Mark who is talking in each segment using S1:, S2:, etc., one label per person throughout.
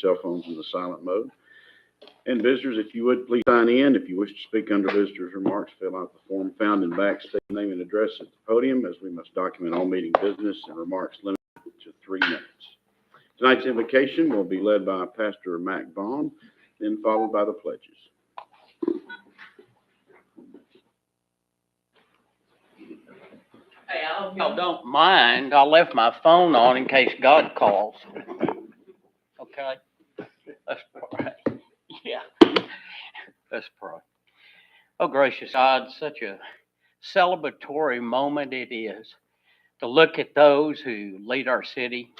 S1: your cell phones in the silent mode. And visitors, if you would, please sign in. If you wish to speak under visitors' remarks, fill out the form found in back, state name and address at the podium, as we must document all meeting business and remarks limited to 3 minutes. Tonight's invocation will be led by Pastor Mac Vaughn, then followed by the pledges.
S2: Hey, I hope y'all don't mind. I left my phone on in case God calls. Okay? Let's pray. Yeah. Let's pray. Oh, gracious God, such a celebratory moment it is to look at those who lead our city,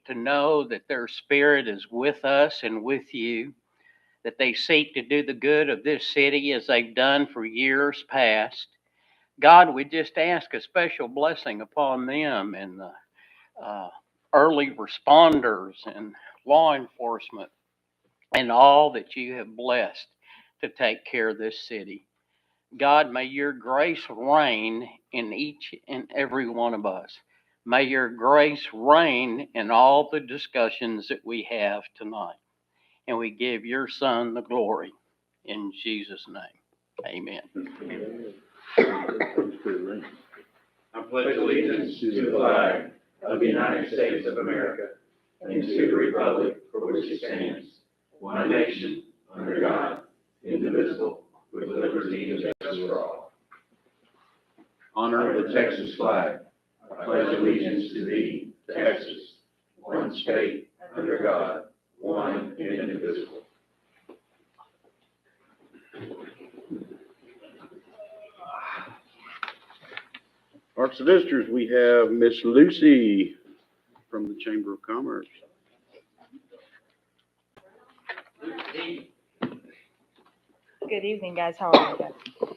S2: to know that their spirit is with us and with you, that they seek to do the good of this city as they've done for years past. God, we just ask a special blessing upon them and the early responders and law enforcement and all that you have blessed to take care of this city. God, may your grace reign in each and every one of us. May your grace reign in all the discussions that we have tonight. And we give your Son the glory in Jesus' name. Amen.
S3: I pledge allegiance to the flag of the United States of America and to the republic for which it stands, one nation, under God, indivisible, with liberty and justice for all. Honor the Texas flag. I pledge allegiance to thee, Texas, one state, under God, one and indivisible.
S1: Parks and visitors, we have Miss Lucy from the Chamber of Commerce.
S4: Good evening, guys. How are you guys?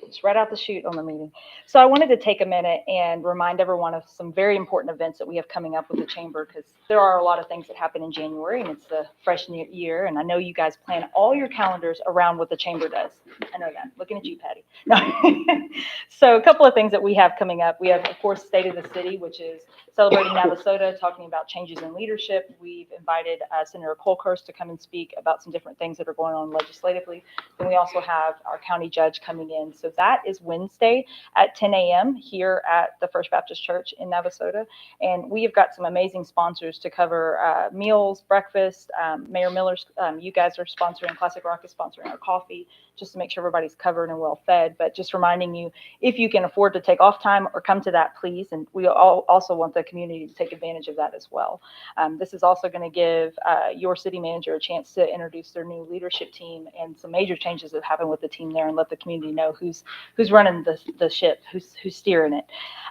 S4: Just right out the chute on the meeting. So I wanted to take a minute and remind everyone of some very important events that we have coming up with the Chamber, because there are a lot of things that happen in January, and it's the fresh new year, and I know you guys plan all your calendars around what the Chamber does. I know that. Looking at you, Patty. No. So a couple of things that we have coming up. We have, of course, State of the City, which is celebrating Navasota, talking about changes in leadership. We've invited Senator Colkhurst to come and speak about some different things that are going on legislatively. And we also have our county judge coming in. So that is Wednesday at 10 a.m. here at the First Baptist Church in Navasota. And we have got some amazing sponsors to cover meals, breakfast. Mayor Miller's, you guys are sponsoring, Classic Rock is sponsoring our coffee, just to make sure everybody's covered and well fed. But just reminding you, if you can afford to take off time or come to that, please. And we all also want the community to take advantage of that as well. This is also going to give your city manager a chance to introduce their new leadership team and some major changes that happen with the team there, and let the community know who's running the ship, who's steering it.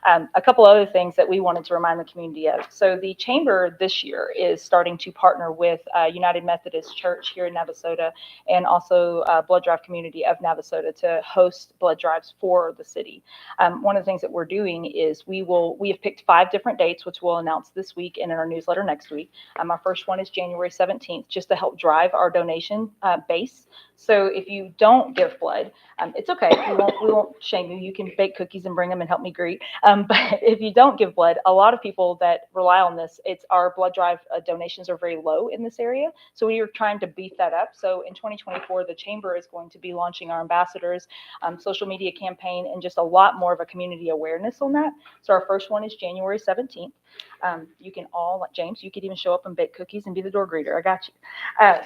S4: A couple other things that we wanted to remind the community of. So the Chamber this year is starting to partner with United Methodist Church here in Navasota, and also Blood Drive Community of Navasota, to host blood drives for the city. One of the things that we're doing is we have picked 5 different dates, which we'll announce this week and in our newsletter next week. Our first one is January 17th, just to help drive our donation base. So if you don't give blood, it's okay. We won't shame you. You can bake cookies and bring them and help me greet. But if you don't give blood, a lot of people that rely on this, our blood drive donations are very low in this area. So we are trying to beef that up. So in 2024, the Chamber is going to be launching our ambassadors, social media campaign, and just a lot more of a community awareness on that. So our first one is January 17th. You can all, like James, you could even show up and bake cookies and be the door greeter. I got you.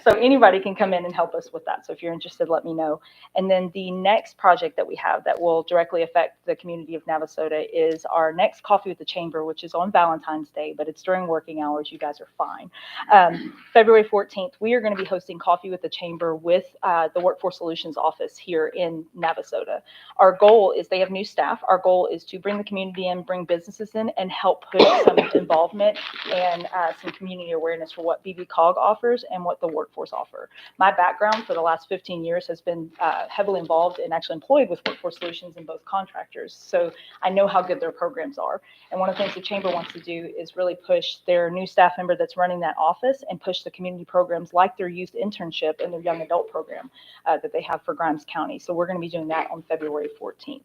S4: So anybody can come in and help us with that. So if you're interested, let me know. And then the next project that we have that will directly affect the community of Navasota is our next Coffee with the Chamber, which is on Valentine's Day, but it's during working hours. You guys are fine. February 14th, we are going to be hosting Coffee with the Chamber with the Workforce Solutions office here in Navasota. Our goal is, they have new staff. Our goal is to bring the community in, bring businesses in, and help push some involvement and some community awareness for what BBCOG offers and what the workforce offer. My background for the last 15 years has been heavily involved and actually employed with Workforce Solutions in both contractors. So I know how good their programs are. And one of the things the Chamber wants to do is really push their new staff member that's running that office and push the community programs like their youth internship and their young adult program that they have for Grimes County. So we're going to be doing that on February 14th.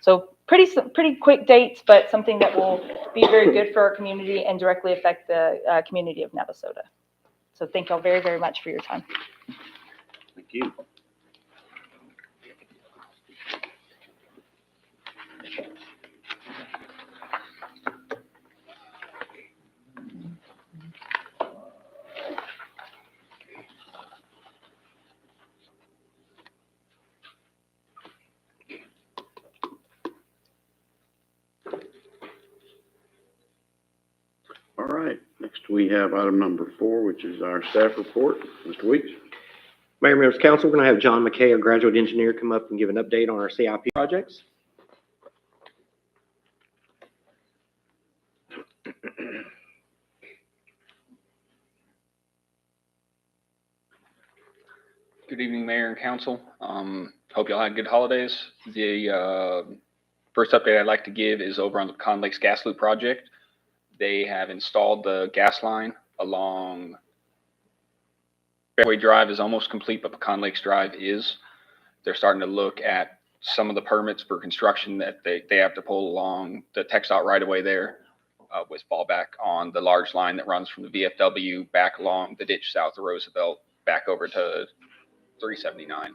S4: So pretty quick dates, but something that will be very good for our community and directly affect the community of Navasota. So thank y'all very, very much for your time.
S1: Thank you. All right, next we have item number 4, which is our staff report. Mr. Weeks?
S5: Mayor, members of council, we're going to have John McKay, a graduate engineer, come up and give an update on our CIP projects.
S6: Good evening, Mayor and Council. Hope y'all had good holidays. The first update I'd like to give is over on the Pecan Lakes Gas Loop project. They have installed the gas line along Fairway Drive is almost complete, but Pecan Lakes Drive is. They're starting to look at some of the permits for construction that they have to pull along the TxDOT right away there with fallback on the large line that runs from the VFW back along the ditch south of Roosevelt back over to 379.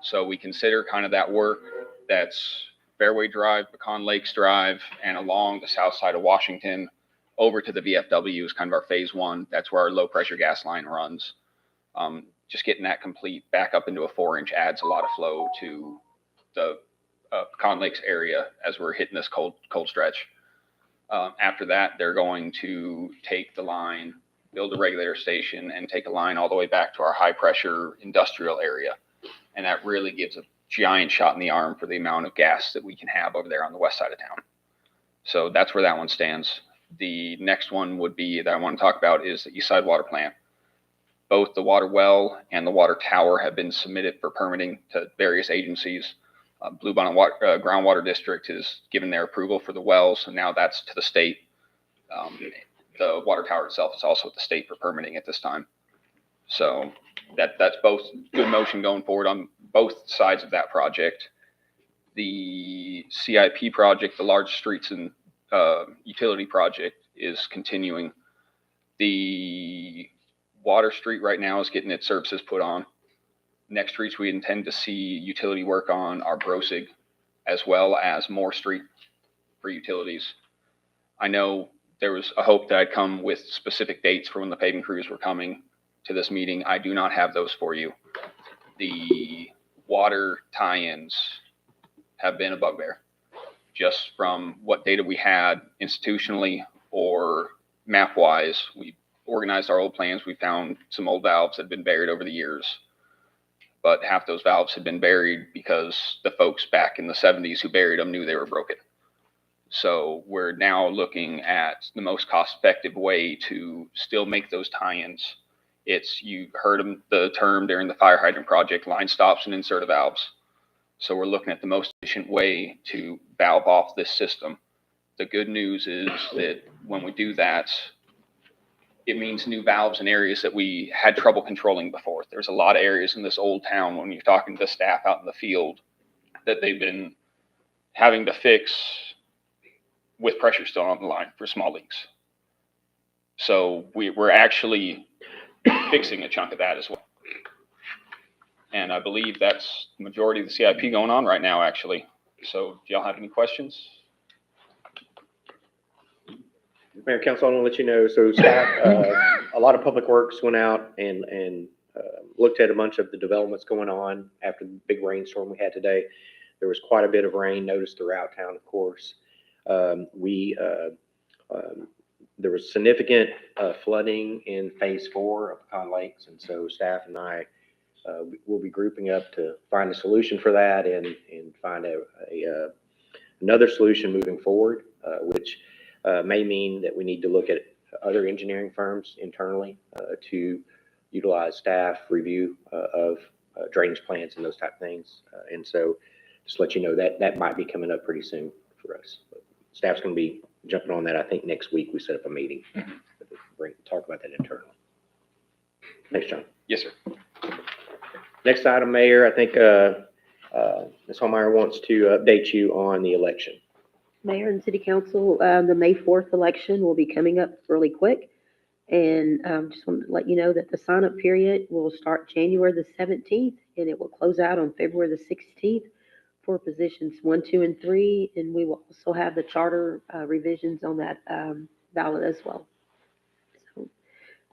S6: So we consider kind of that work that's Fairway Drive, Pecan Lakes Drive, and along the south side of Washington over to the VFW is kind of our phase 1. That's where our low pressure gas line runs. Just getting that complete back up into a 4-inch adds a lot of flow to the Pecan Lakes area as we're hitting this cold stretch. After that, they're going to take the line, build a regulator station, and take a line all the way back to our high pressure industrial area. And that really gives a giant shot in the arm for the amount of gas that we can have over there on the west side of town. So that's where that one stands. The next one would be that I want to talk about is the East Side Water Plant. Both the water well and the water tower have been submitted for permitting to various agencies. Bluebonnet Groundwater District has given their approval for the wells, so now that's to the state. The water tower itself is also at the state for permitting at this time. So that's both good motion going forward on both sides of that project. The CIP project, the large streets and utility project, is continuing. The Water Street right now is getting its services put on. Next streets we intend to see utility work on are Brosig, as well as Moore Street for utilities. I know there was a hope that I'd come with specific dates for when the paving crews were coming to this meeting. I do not have those for you. The water tie-ins have been a bugbear. Just from what data we had institutionally or map-wise, we organized our old plans. We found some old valves that had been buried over the years, but half those valves had been buried because the folks back in the 70s who buried them knew they were broken. So we're now looking at the most cost-effective way to still make those tie-ins. You heard the term during the fire hydrant project, line stops and insert valves. So we're looking at the most efficient way to valve off this system. The good news is that when we do that, it means new valves in areas that we had trouble controlling before. There's a lot of areas in this old town when you're talking to staff out in the field that they've been having to fix with pressure still on the line for small leaks. So we're actually fixing a chunk of that as well. And I believe that's the majority of the CIP going on right now, actually. So do y'all have any questions?
S5: Mayor, council, I want to let you know, so staff, a lot of public works went out and looked at a bunch of the developments going on after the big rainstorm we had today. There was quite a bit of rain noticed throughout town, of course. There was significant flooding in phase 4 of Pecan Lakes, and so staff and I will be grouping up to find a solution for that and find another solution moving forward, which may mean that we need to look at other engineering firms internally to utilize staff review of drainage plans and those type of things. And so just let you know that might be coming up pretty soon for us. But staff's going to be jumping on that. I think next week we set up a meeting to talk about that internally. Thanks, John.
S6: Yes, sir.
S5: Next item, Mayor, I think Ms. Holmeyer wants to update you on the election.
S7: Mayor and City Council, the May 4th election will be coming up really quick. And just wanted to let you know that the sign-up period will start January the 17th, and it will close out on February the 16th for positions 1, 2, and 3. And we will also have the charter revisions on that ballot as well. So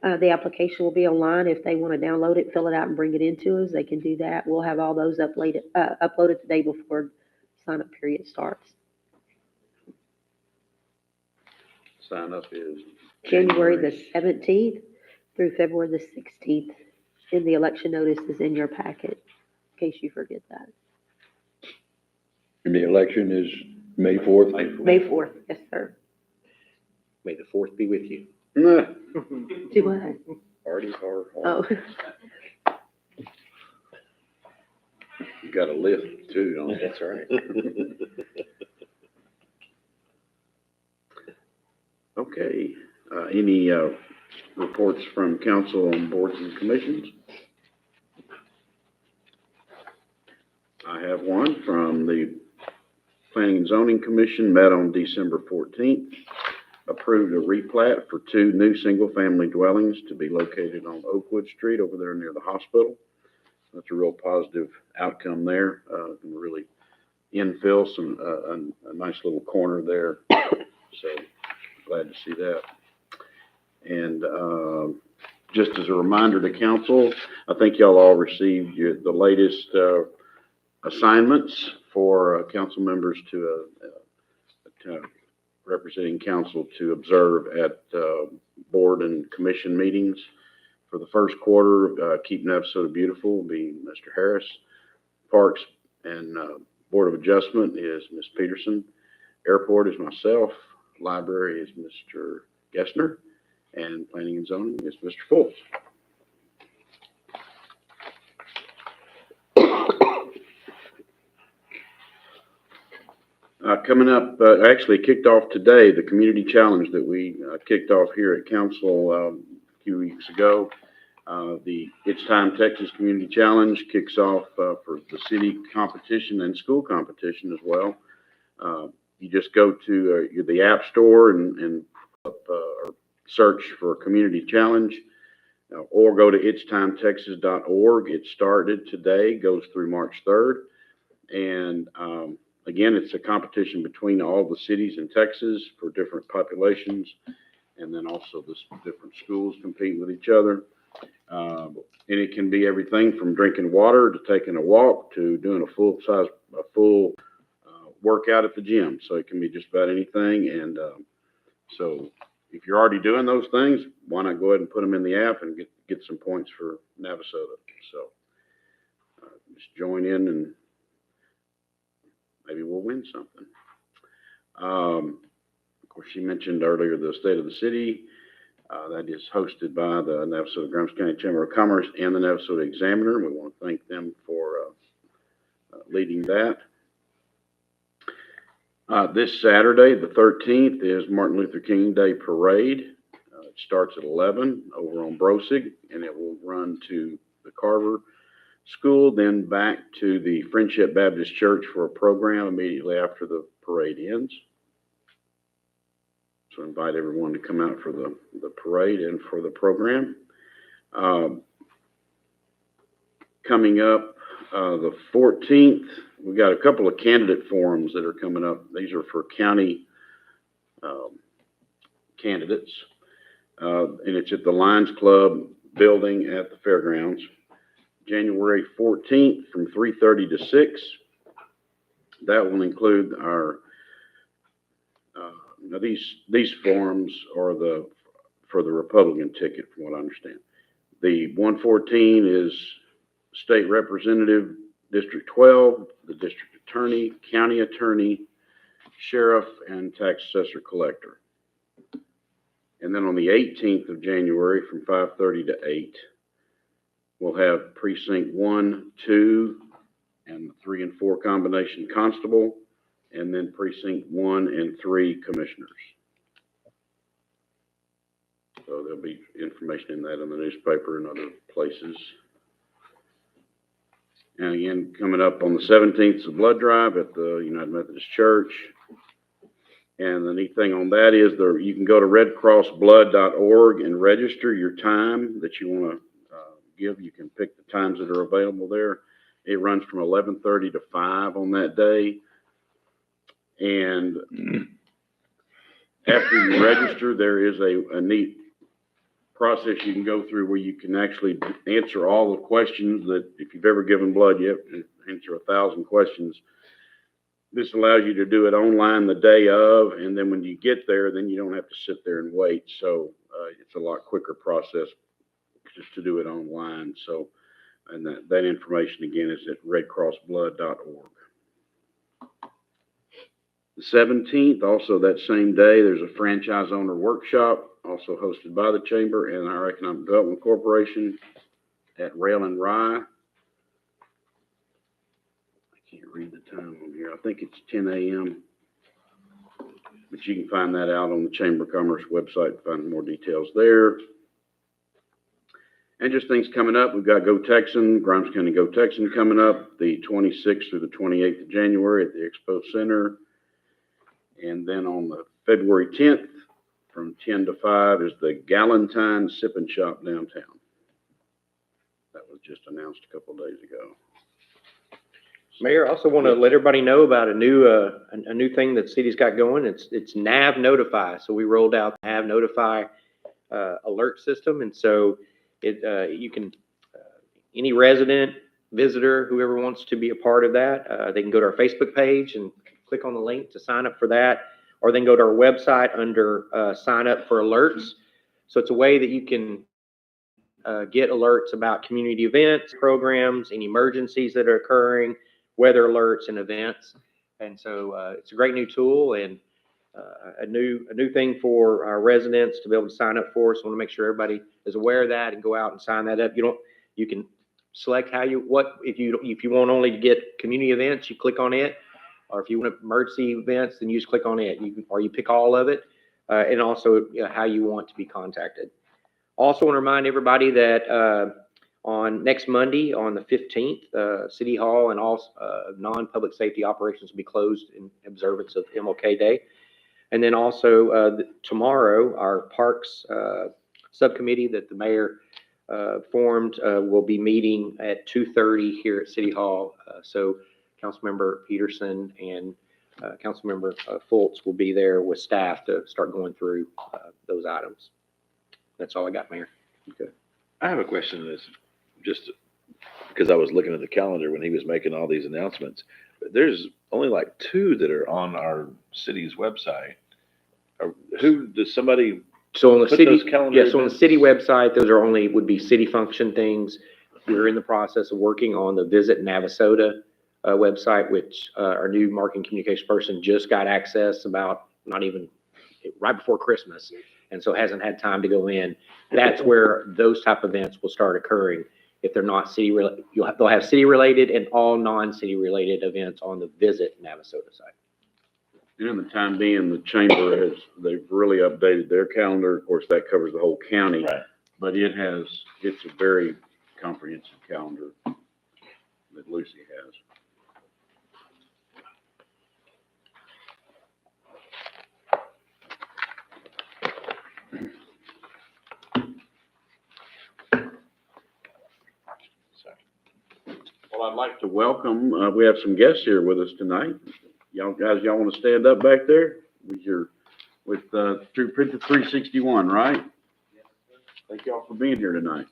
S7: the application will be online. If they want to download it, fill it out, and bring it into us, they can do that. We'll have all those uploaded the day before sign-up period starts.
S1: Sign up is
S7: January the 17th through February the 16th. And the election notice is in your packet, in case you forget that.
S8: And the election is May 4th?
S7: May 4th, yes, sir.
S5: May the 4th be with you.
S1: Nah.
S7: Do what?
S5: Party hard.
S7: Oh,
S1: You got a lift too, don't you?
S5: That's right.
S1: Okay, any, reports from council on boards and commissions? I have one from the Planning and Zoning Commission, met on December 14th, approved a replat for 2 new single-family dwellings to be located on Oakwood Street over there near the hospital. That's a real positive outcome there, and really infill some, a nice little corner there, so glad to see that. And just as a reminder to council, I think y'all all received the latest assignments for council members to representing council to observe at board and commission meetings. For the first quarter, Keep Navasota Beautiful will be Mr. Harris. Parks and Board of Adjustment is Ms. Peterson. Airport is myself. Library is Mr. Gessner. And Planning and Zoning is Mr. Fultz. Coming up, actually kicked off today, the community challenge that we kicked off here at council a few weeks ago. The It's Time Texas Community Challenge kicks off for the city competition and school competition as well. You just go to the App Store and search for Community Challenge, or go to itstimetexas.org. It started today, goes through March 3rd. And again, it's a competition between all the cities in Texas for different populations, and then also the different schools competing with each other. And it can be everything from drinking water to taking a walk to doing a full workout at the gym. So it can be just about anything. And so if you're already doing those things, why not go ahead and put them in the app and get some points for Navasota. So just join in and maybe we'll win something. Of course, she mentioned earlier the State of the City. That is hosted by the Navasota-Grimes County Chamber of Commerce and the Navasota Examiner. We want to thank them for leading that. This Saturday, the 13th, is Martin Luther King Day Parade. It starts at 11 over on Brosig, and it will run to the Carver School, then back to the Friendship Baptist Church for a program immediately after the parade ends. So invite everyone to come out for the parade and for the program. Coming up the 14th, we got a couple of candidate forums that are coming up. These are for county candidates. And it's at the Lions Club building at the fairgrounds. January 14th from 3:30 to 6. That will include our, now these forums are for the Republican ticket, from what I understand. The 114 is State Representative, District 12, the District Attorney, County Attorney, Sheriff, and Tax Assessor Collector. And then on the 18th of January from 5:30 to 8, we'll have Precinct 1, 2, and 3 and 4 combination constable, and then Precinct 1 and 3 commissioners. So there'll be information in that in the newspaper and other places. And again, coming up on the 17th is a blood drive at the United Methodist Church. And the neat thing on that is you can go to redcrossblood.org and register your time that you want to give. You can pick the times that are available there. It runs from 11:30 to 5 on that day. And after you register, there is a neat process you can go through where you can actually answer all the questions that, if you've ever given blood, you have to answer 1,000 questions. This allows you to do it online the day of, and then when you get there, then you don't have to sit there and wait. So it's a lot quicker process just to do it online. So, and that information again is at redcrossblood.org. The 17th, also that same day, there's a franchise owner workshop, also hosted by the Chamber and our Economic Development Corporation at Rail and Rye. I can't read the time on here. I think it's 10 a.m. But you can find that out on the Chamber of Commerce website, find more details there. And just things coming up, we've got Go Texan, Grimes County Go Texan coming up the 26th through the 28th of January at the Expo Center. And then on the February 10th, from 10 to 5, is the Galentine Sip and Shop downtown. That was just announced a couple of days ago.
S5: Mayor, I also want to let everybody know about a new thing that the city's got going. It's NAV Notify. So we rolled out the NAV Notify alert system, and so you can any resident, visitor, whoever wants to be a part of that, they can go to our Facebook page and click on the link to sign up for that, or then go to our website under sign up for alerts. So it's a way that you can get alerts about community events, programs, any emergencies that are occurring, weather alerts and events. And so it's a great new tool and a new thing for our residents to be able to sign up for. So I want to make sure everybody is aware of that and go out and sign that up. You can select if you want only to get community events, you click on it. Or if you want emergency events, then you just click on it. You pick all of it, and also how you want to be contacted. Also want to remind everybody that on next Monday, on the 15th, City Hall and all non-public safety operations will be closed in observance of MLK Day. And then also tomorrow, our Parks subcommittee that the mayor formed will be meeting at 2:30 here at City Hall. So Councilmember Peterson and Councilmember Fultz will be there with staff to start going through those items. That's all I got, Mayor.
S8: Okay. I have a question that's just because I was looking at the calendar when he was making all these announcements. There's only like 2 that are on our city's website. Who does somebody
S5: So on the
S8: put
S5: city,
S8: those calendar
S5: yes, on the
S8: events?
S5: city website, those are would be city function things. We're in the process of working on the Visit Navasota website, which our new marketing communication person just got access about right before Christmas, and so hasn't had time to go in. That's where those type of events will start occurring. If they're not city related, they'll have city related and all non-city related events on the Visit Navasota site.
S1: And in the time being, the chamber they've really updated their calendar. Of course, that covers the whole county.
S8: Right.
S1: But it's a very comprehensive calendar that Lucy has. Well, I'd like to welcome, we have some guests here with us tonight. Y'all want to stand up back there with Troop 361, right? Thank y'all for being here tonight.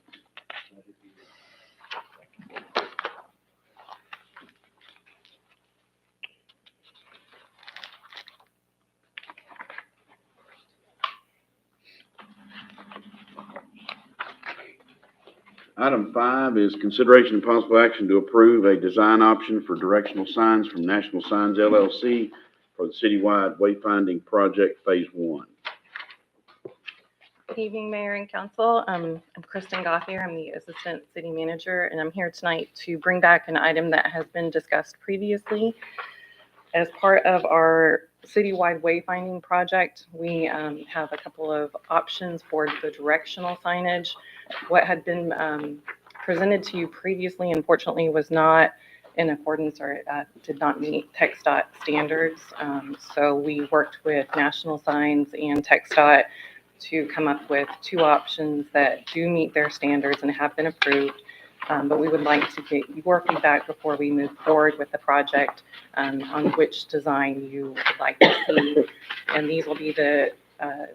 S1: Item 5 is consideration and possible action to approve a design option for directional signs from National Signs LLC for the citywide wayfinding project phase 1.
S9: Good evening, Mayor and Council. I'm Kristen Gothier. I'm the Assistant City Manager, and I'm here tonight to bring back an item that has been discussed previously. As part of our citywide wayfinding project, we have a couple of options for the directional signage. What had been presented to you previously, unfortunately, was not in accordance or did not meet TxDOT standards. So we worked with National Signs and TxDOT to come up with two options that do meet their standards and have been approved. But we would like to get your feedback before we move forward with the project on which design you would like to see. And these will be the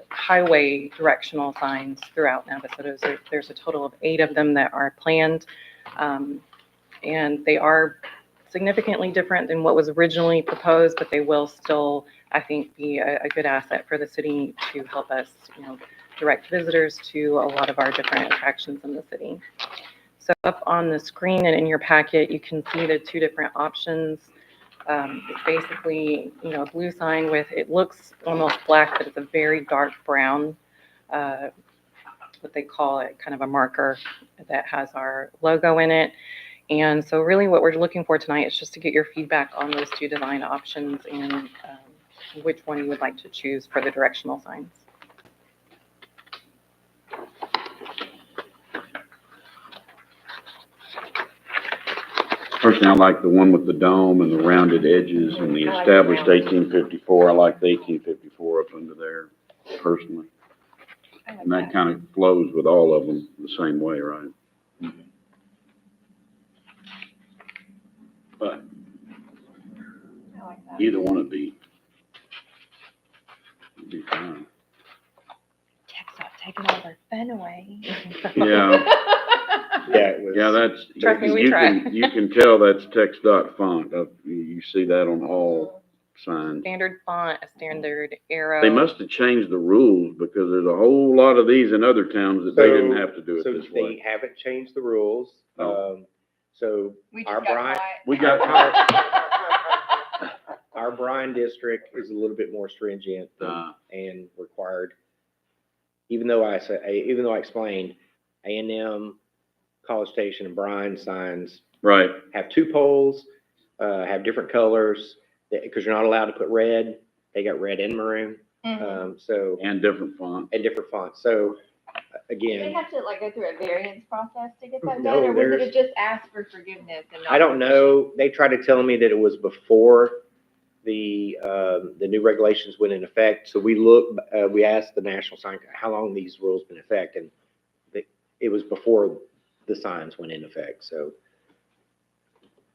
S9: highway directional signs throughout Navasota. There's a total of 8 of them that are planned. And they are significantly different than what was originally proposed, but they will still, I think, be a good asset for the city to help us, direct visitors to a lot of our different attractions in the city. So up on the screen and in your packet, you can see the 2 different options. It's basically, a blue sign with, it looks almost black, but it's a very dark brown, what they call it, kind of a marker that has our logo in it. And so really what we're looking for tonight is just to get your feedback on those 2 design options and which one you would like to choose for the directional signs.
S1: Personally, I like the one with the dome and the rounded edges and the established 1854. I like the 1854 up under there personally. And that kind of flows with all of them the same way, right? But
S4: I like that.
S1: either one would be fine.
S4: TxDOT taking all their fun away.
S1: Yeah.
S5: Yeah, it was.
S1: Yeah, that's,
S9: Trust me, we
S1: you
S9: try.
S1: you can tell that's TxDOT font. You see that on all signs.
S9: Standard font, a standard arrow.
S1: They must have changed the rules because there's a whole lot of these in other towns that they didn't have to do it
S5: So
S1: this
S5: they
S1: way.
S5: haven't changed the rules.
S1: Oh.
S5: So
S4: We
S5: our
S4: just got
S5: Bryan,
S4: caught.
S1: We got
S5: our Bryan district is a little bit more stringent and required. Even though I explained A&M, College Station, and Bryan signs
S1: right.
S5: have 2 poles, have different colors, because you're not allowed to put red. They got red and maroon. So,
S1: And different font.
S5: and different fonts. So
S10: Did they
S5: again,
S10: have to go through a variance process to get that
S5: No,
S10: done, or was
S5: there's-
S10: it just ask for forgiveness and not?
S5: I don't know. They tried to tell me that it was before the new regulations went in effect. So we asked the National Sign, how long these rules been in effect, and it was before the signs went in effect. So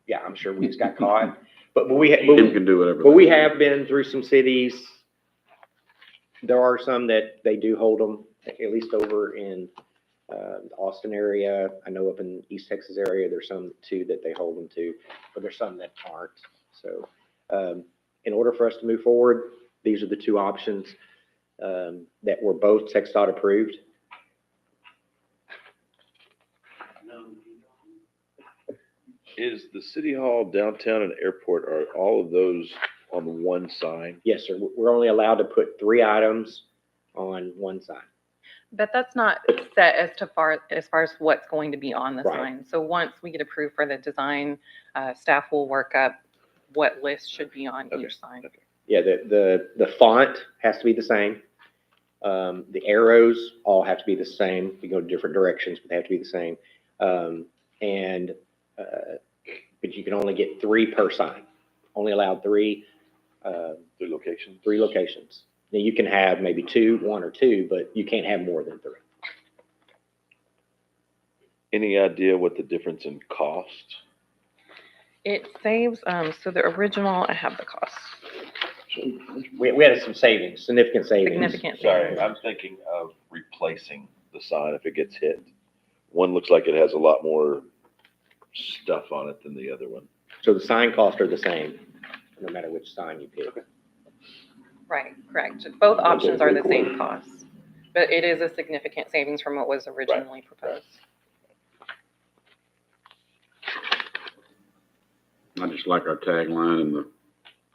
S5: yeah, I'm sure we just got caught. But
S1: Tim can do whatever.
S5: But we
S1: they want.
S5: have been through some cities. There are some that they do hold them, at least over in the Austin area. I know up in East Texas area, there's some too that they hold them to, but there's some that aren't. So in order for us to move forward, these are the 2 options that were both TxDOT approved.
S8: Is the city hall, downtown, and airport, are all of those on one sign?
S5: Yes, sir. We're only allowed to put 3 items on one sign.
S9: But that's not set as far as what's going to be on the
S5: Right.
S9: sign. So once we get approved for the design, staff will work up what list should be on
S8: Okay.
S9: each sign.
S5: Yeah, the font has to be the same. The arrows all have to be the same. You go different directions, but they have to be the same. But you can only get 3 per sign. Only allowed 3.
S8: 3 locations?
S5: 3 locations. Now you can have maybe 1 or 2, but you can't have more than 3.
S8: Any idea what the difference in cost?
S9: It saves, so the original, I have the cost.
S5: We had some savings, significant savings.
S9: Significant
S8: Sorry,
S9: savings.
S8: I'm thinking of replacing the sign if it gets hit. One looks like it has a lot more stuff on it than the other one.
S5: So the sign costs are the same, no matter which sign you pick.
S9: Right, correct. Both options are the
S8: very
S9: same cost, but it is a significant savings from what was originally proposed.
S1: I just like our tagline and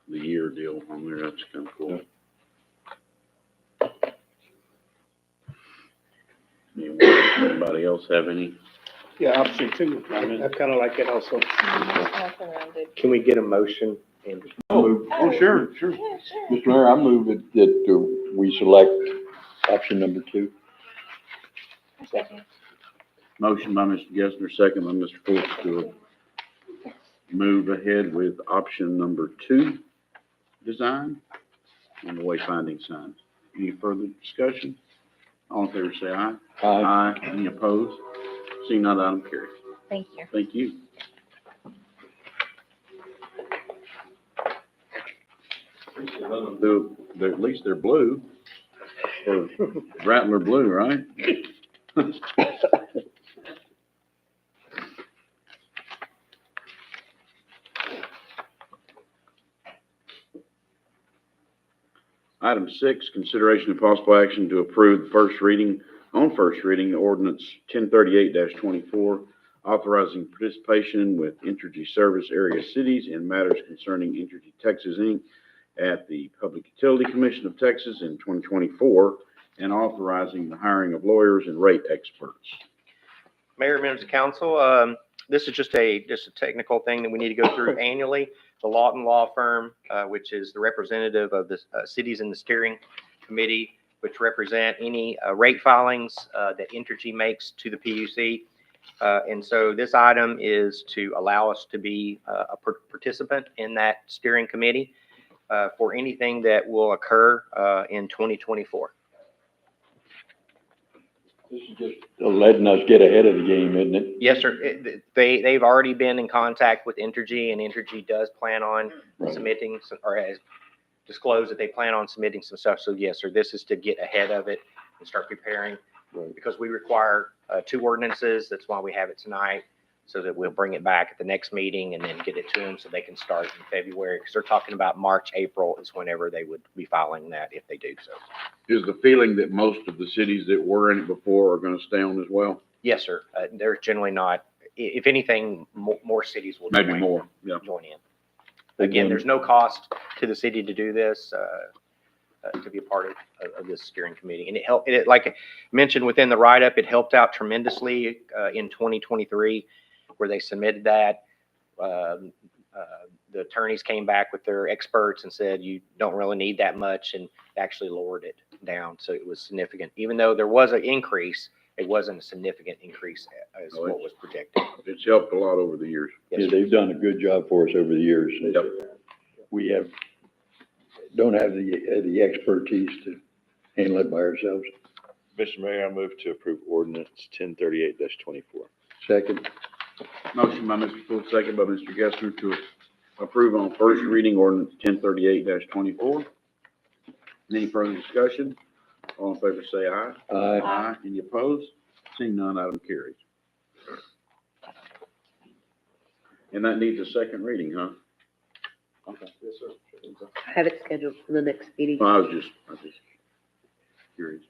S1: the year deal on there. That's kind of cool. Anybody else have any?
S11: Yeah, option 2. I kind of like it also.
S5: Can we get a motion? And
S11: Oh, sure.
S10: Yeah, sure.
S11: Mr. Mayor, I move that we select option number 2.
S1: Motion by Mr. Gessner, second by Mr. Fortescue. move ahead with option number 2, design on the wayfinding signs. Any further discussion? All in favor say aye.
S11: Aye.
S1: Any opposed? Seeing none, item carries.
S4: Thank you.
S1: Thank you. At least they're blue, or Rattler blue, right? Item 6, consideration of possible action to approve first reading, ordinance 1038-24, authorizing participation with Entergy Service Area Cities in matters concerning Entergy Texas, Inc. at the Public Utility Commission of Texas in 2024, and authorizing the hiring of lawyers and rate experts.
S5: Mayor, members of council, this is just a technical thing that we need to go through annually. The Lawton Law Firm, which is the representative of the cities in the steering committee, which represent any rate filings that Entergy makes to the PUC. And so this item is to allow us to be a participant in that steering committee for anything that will occur in 2024.
S11: This is just letting us get ahead of the game, isn't it?
S5: Yes, sir. They've already been in contact with Entergy, and Entergy does plan on submitting or has disclosed that they plan on submitting some stuff. So yes, sir, this is to get ahead of it and start preparing because we require 2 ordinances. That's why we have it tonight, so that we'll bring it back at the next meeting and then get it to them so they can start in February, because they're talking about March, April is whenever they would be filing that if they do so.
S1: Is the feeling that most of the cities that were in it before are going to stay on as well?
S5: Yes, sir. They're generally not. If anything, more cities will
S1: Maybe more, yeah.
S5: join in. Again, there's no cost to the city to do this, to be a part of this steering committee. And it helped, like I mentioned within the write-up, it helped out tremendously in 2023 where they submitted that. The attorneys came back with their experts and said, you don't really need that much, and actually lowered it down. So it was significant. Even though there was an increase, it wasn't a significant increase as what was projected.
S1: It's helped a lot over the years.
S5: Yes,
S11: Yeah,
S5: sir.
S11: they've done a good job for us over the years.
S1: Yep.
S11: We don't have the expertise to handle it by ourselves.
S8: Mr. Mayor, I move to approve ordinance 1038-24.
S11: Second.
S1: Motion by Mr. Full, second by Mr. Gessner to approve on first reading ordinance 1038-24. Any further discussion? All in favor say aye.
S11: Aye.
S1: Any opposed? Seeing none, item carries. And that needs a second reading, huh? Okay. Yes, sir.
S7: I have it scheduled for the next meeting.
S1: Well, I was just curious.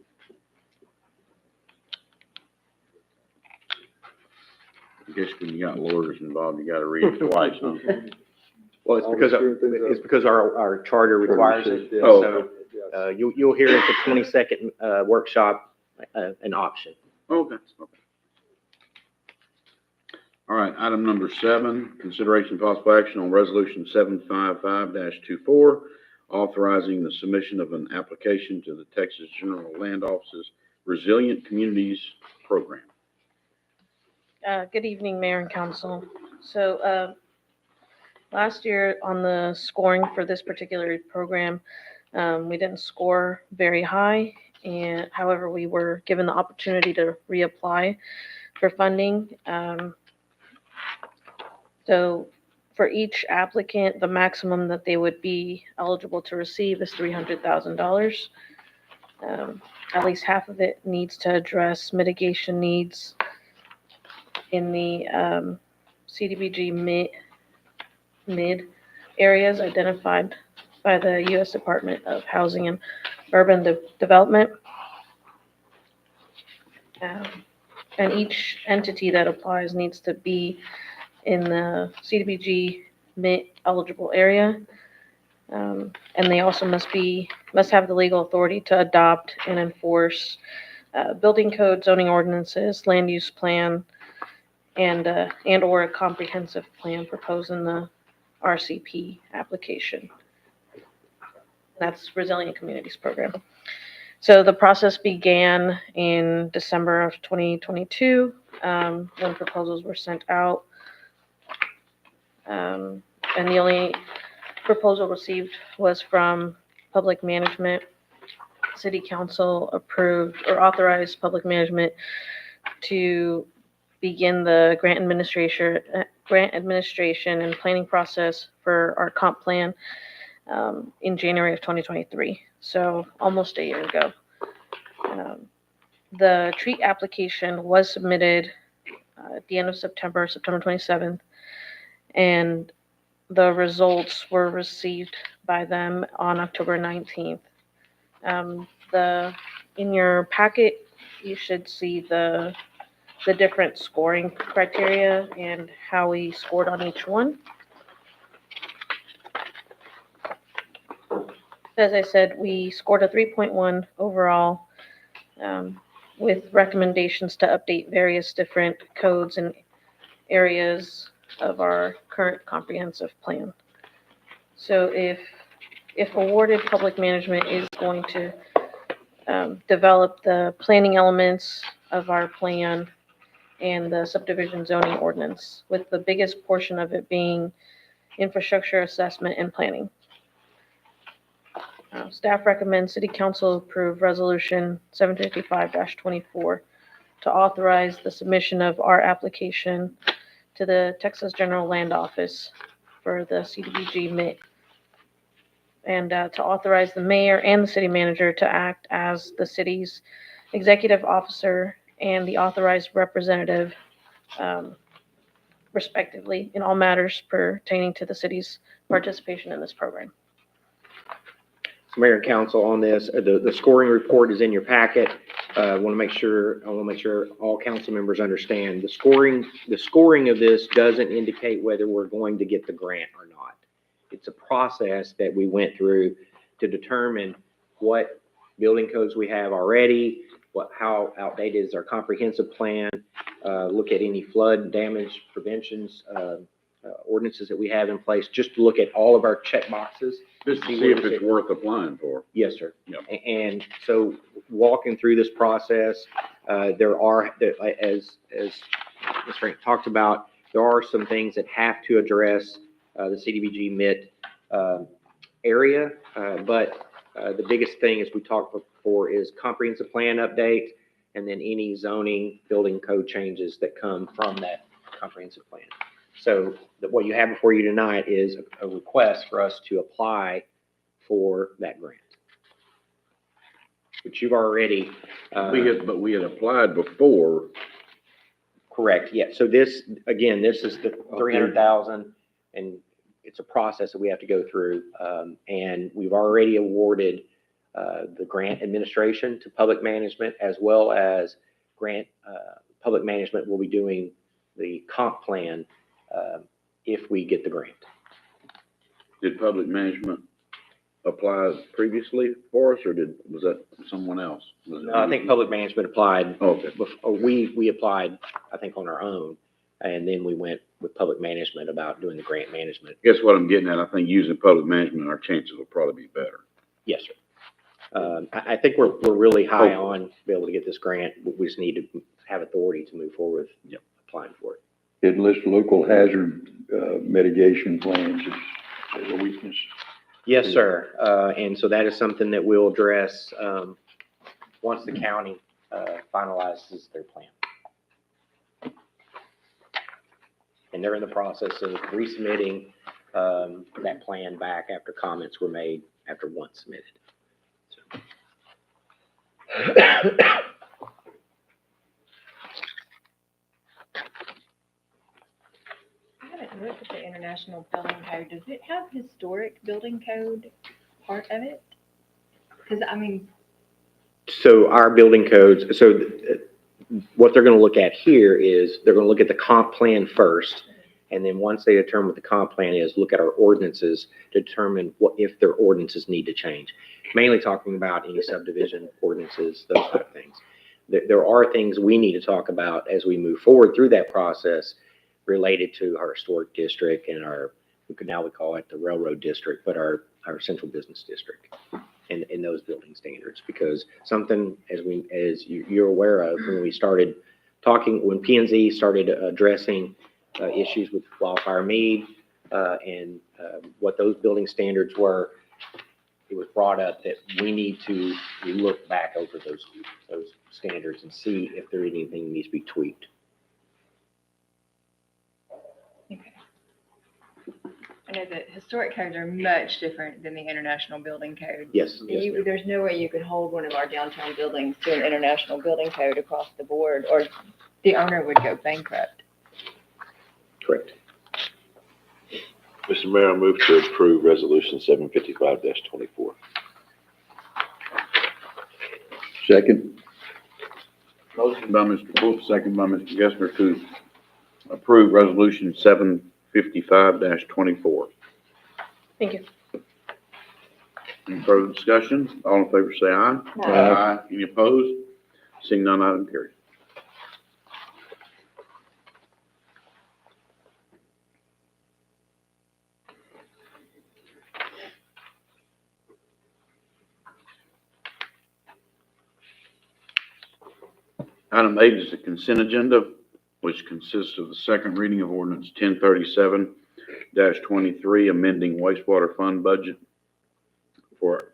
S1: I guess when you got lawyers involved, you gotta read it twice, huh?
S5: Well, it's because our charter requires it.
S1: Oh,
S5: So you'll hear at the 22nd workshop an option.
S1: okay. All right, item number 7, consideration of possible action on resolution 755-24, authorizing the submission of an application to the Texas General Land Office's Resilient Communities Program.
S9: Good evening, Mayor and Council. So last year on the scoring for this particular program, we didn't score very high, and however, we were given the opportunity to reapply for funding. So for each applicant, the maximum that they would be eligible to receive is $300,000. At least half of it needs to address mitigation needs in the CDBG mid areas identified by the U.S. Department of Housing and Urban Development. And each entity that applies needs to be in the CDBG mid eligible area. And they also must have the legal authority to adopt and enforce building code, zoning ordinances, land use plan, and or a comprehensive plan proposed in the RCP application. That's Resilient Communities Program. So the process began in December of 2022 when proposals were sent out. And the only proposal received was from Public Management. City Council approved or authorized Public Management to begin the grant administration and planning process for our comp plan in January of 2023. So almost a year ago. The TREAT application was submitted at the end of September 27th, and the results were received by them on October 19th. In your packet, you should see the different scoring criteria and how we scored on each one. As I said, we scored a 3.1 overall, with recommendations to update various different codes and areas of our current comprehensive plan. So if awarded, Public Management is going to develop the planning elements of our plan and the subdivision zoning ordinance, with the biggest portion of it being infrastructure assessment and planning. Staff recommends City Council approve Resolution 755-24 to authorize the submission of our application to the Texas General Land Office for the CDBG MIT, and to authorize the mayor and the city manager to act as the city's executive officer and the authorized representative, respectively, in all matters pertaining to the city's participation in this program.
S5: Mayor and council, on this, the scoring report is in your packet. I want to make sure all council members understand the scoring of this doesn't indicate whether we're going to get the grant or not. It's a process that we went through to determine what building codes we have already, how outdated is our comprehensive plan, look at any flood damage preventions, ordinances that we have in place, just to look at all of our check boxes.
S1: Just to see if it's worth applying for.
S5: Yes, sir.
S1: Yep.
S5: And so walking through this process, there are, as Ms. Frank talked about, there are some things that have to address the CDBG MIT area. But the biggest thing, as we talked before, is comprehensive plan update, and then any zoning building code changes that come from that comprehensive plan. So what you have before you tonight is a request for us to apply for that grant, which you've already.
S1: But we had applied before.
S5: Correct, yeah. So this is the 300,000, and it's a process that we have to go through. And we've already awarded the grant administration to Public Management, as well as Public Management will be doing the comp plan if we get the grant.
S1: Did Public Management apply previously for us, or was that someone else?
S5: No, I think Public Management applied.
S1: Okay.
S5: We applied, I think, on our own, and then we went with Public Management about doing the grant management.
S1: Guess what I'm getting at? I think using Public Management, our chances will probably be better.
S5: Yes, sir. I think we're really high on to be able to get this grant. We just need to have authority to move forward with applying for it.
S11: It lists local hazard mitigation plans as a weakness.
S5: Yes, sir. And so that is something that we'll address once the county finalizes their plan. And they're in the process of resubmitting that plan back after comments were made after once submitted. So.
S10: Look at the International Building Code. Does it have historic building code part of it? Because, I mean.
S5: So our building codes, what they're going to look at here is they're going to look at the comp plan first. And then once they determine what the comp plan is, look at our ordinances to determine what if their ordinances need to change. Mainly talking about any subdivision ordinances, those type of things. There are things we need to talk about as we move forward through that process related to our historic district and we call it the railroad district, but our central business district and those building standards. Because something, as you're aware of, when we started talking, when P&Z started addressing issues with Wildfire Mead, and what those building standards were, it was brought up that we need to look back over those standards and see if there anything needs to be tweaked.
S10: I know that historic codes are much different than the International Building Code.
S5: Yes.
S10: And
S5: Yes, ma'am.
S10: there's no way you could hold one of our downtown buildings to an International Building Code across the board, or the owner would go bankrupt.
S5: Correct.
S8: Mr. Mayor, I move to approve resolution 755-24.
S11: Second.
S1: Motion by Mr. Wolf, second by Mr. Gessner to approve resolution 755-24.
S9: Thank you.
S1: Any further discussion? All in favor say aye.
S11: Aye.
S1: Any opposed? Seeing none, item carries. Item 8 is the consent agenda, which consists of the second reading of ordinance 1037-23, amending wastewater fund budget for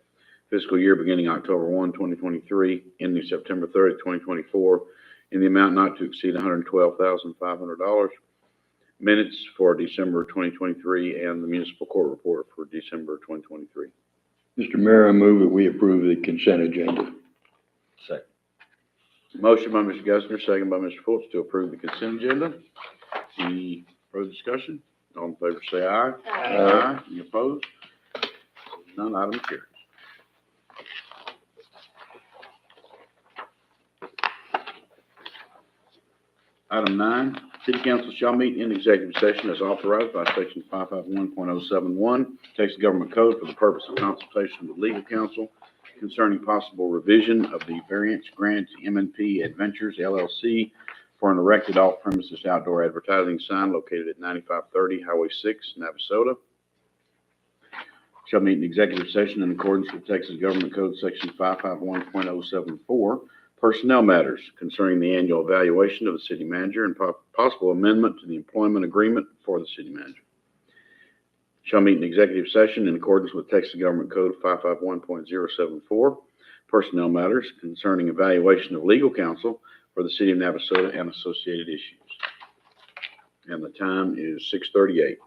S1: fiscal year beginning October 1, 2023, ending September 30, 2024, in the amount not to exceed $112,500. Minutes for December 2023 and the municipal court report for December 2023.
S11: Mr. Mayor, I move that we approve the consent agenda.
S8: Second.
S1: Motion by Mr. Gessner, second by Mr. Phillips to approve the consent agenda. Any further discussion? All in favor say aye. Aye. Any opposed? None, item carries. Item 9, city council shall meet in executive session as authorized by section 551.071, Texas Government Code for the purpose of consultation with legal counsel concerning possible revision of the variance grant to M&P Adventures LLC for an erected off-premises outdoor advertising sign located at 9530 Highway 6, Navasota. Shall meet in executive session in accordance with Texas Government Code section 551.074, personnel matters concerning the annual evaluation of the city manager and possible amendment to the employment agreement for the city manager. Shall meet in executive session in accordance with Texas Government Code 551.074, personnel matters concerning evaluation of legal counsel for the city of Navasota and associated issues. And the time is 6:38.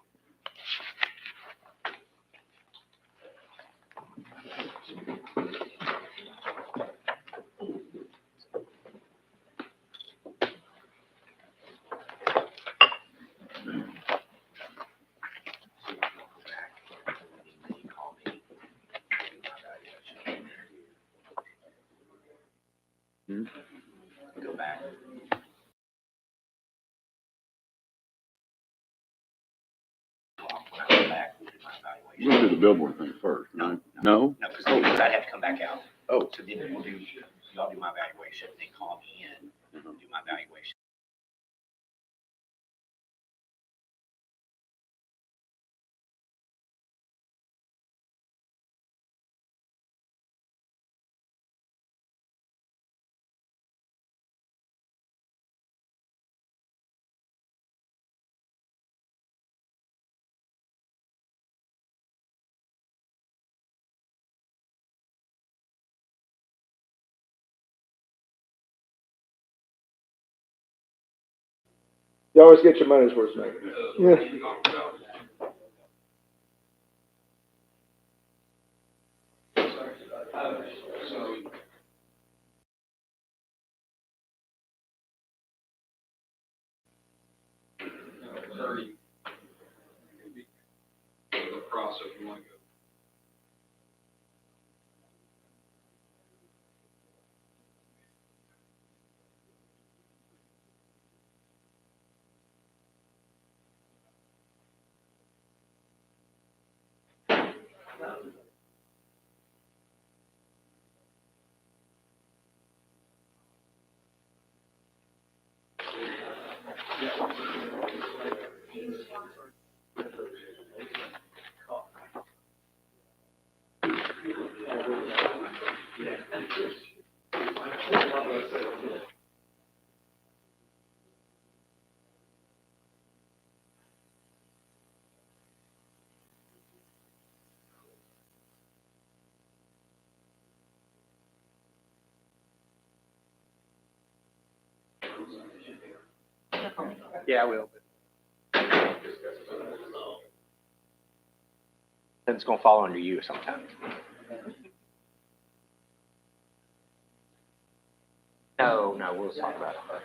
S5: Go back.
S1: We're gonna do the billboard thing first, right? No?
S5: No, because I'd have to come back out.
S1: Oh.
S5: So then we'll do, y'all do my evaluation, they call me in, do my evaluation.
S3: You always get your money's worth, man. Yeah.
S5: Yeah, I will. Then it's gonna fall under you sometime. No, we'll talk about it.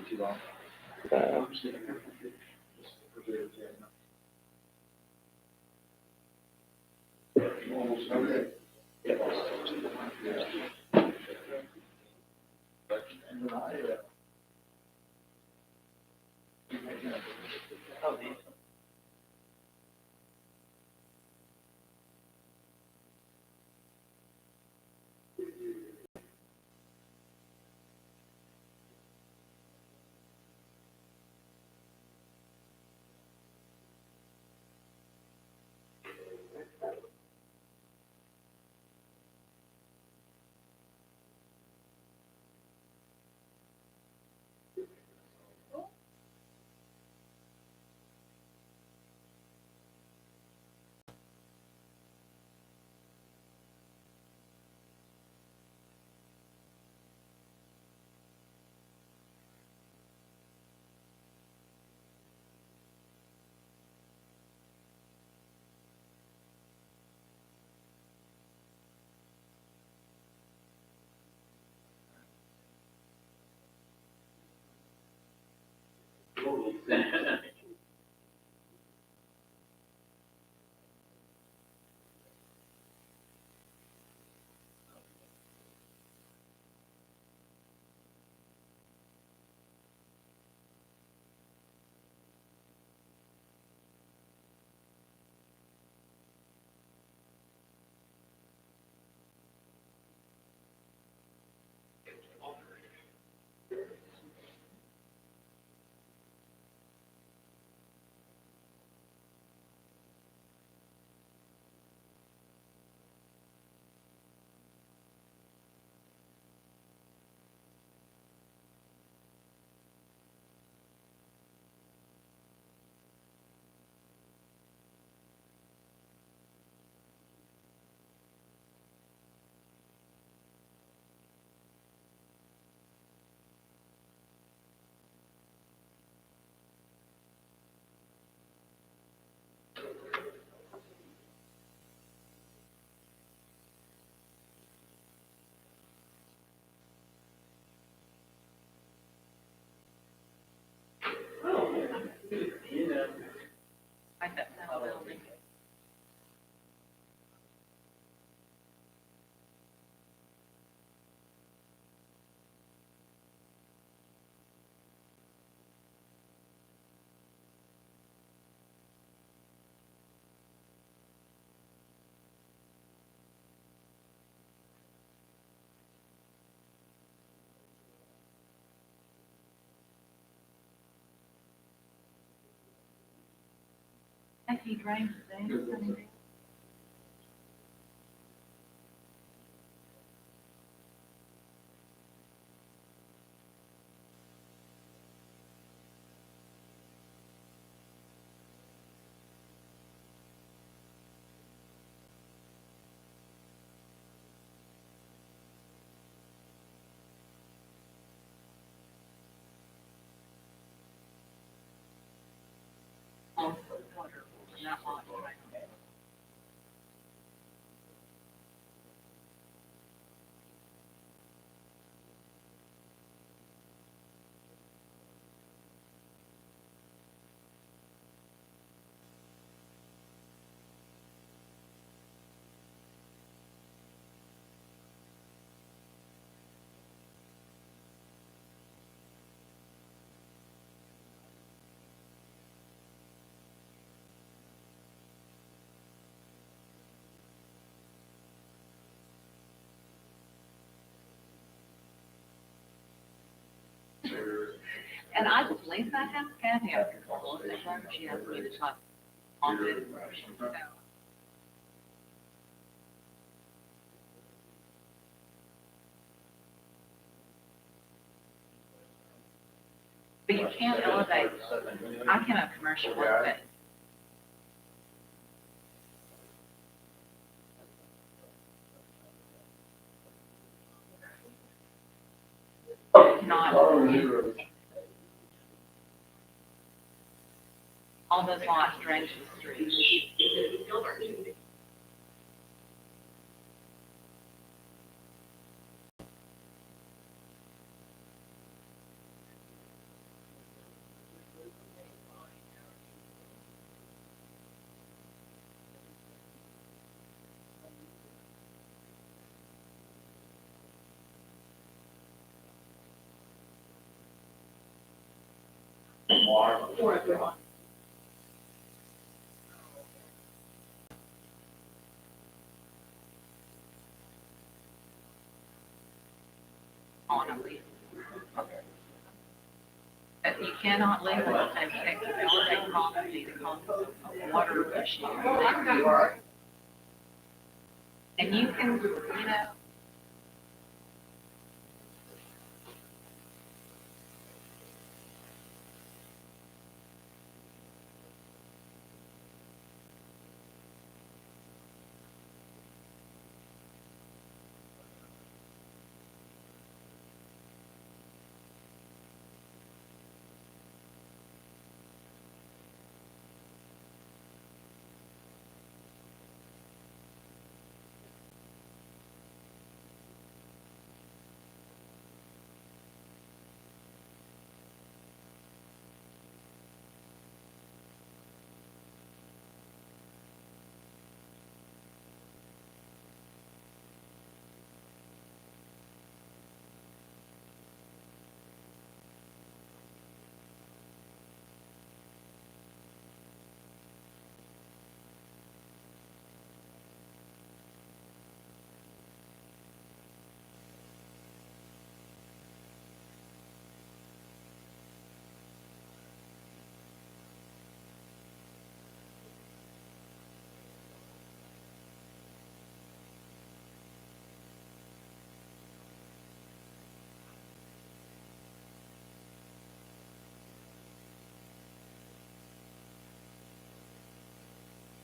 S6: too long.
S9: Like that metal building. If he drains it, and I just leave that house, Kathy, after a couple of days, she has me to talk on it. But you can't elevate, I cannot commercial elevate. Not, all those lots drain to the street.
S12: On a lease. But you cannot legally take validate property because of a water issue that you are. And you can, you know.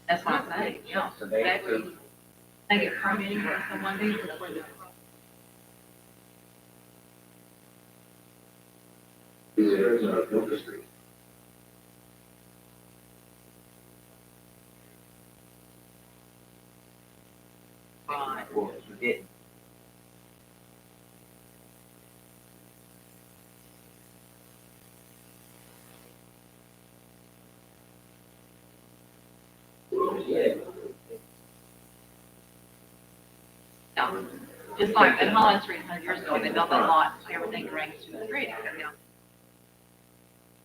S12: That's what I'm saying, yeah. Exactly. They get permitting for someone who's before the. Right. Yeah. Just like in Holland Street 100 years ago, they built that lot, so everything drains to the street, except down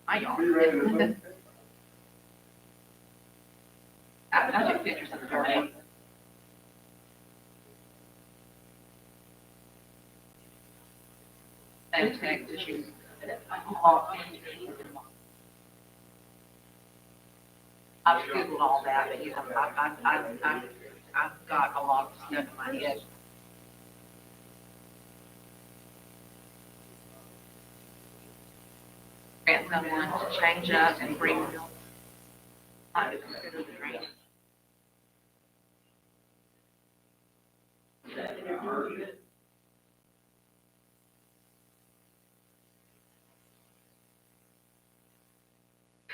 S12: my yard. I took pictures of the garden. They text issues. I've Googled all that, but you know, I've got a lot of stuff in my head. Grant someone to change up and bring, to consider the drainage.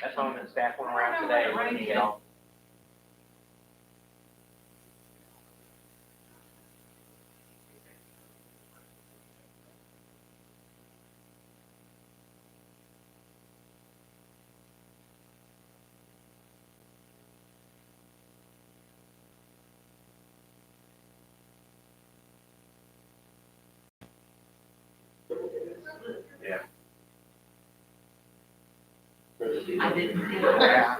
S5: That's on the staff went around today, you know. Yeah.
S12: I didn't see that.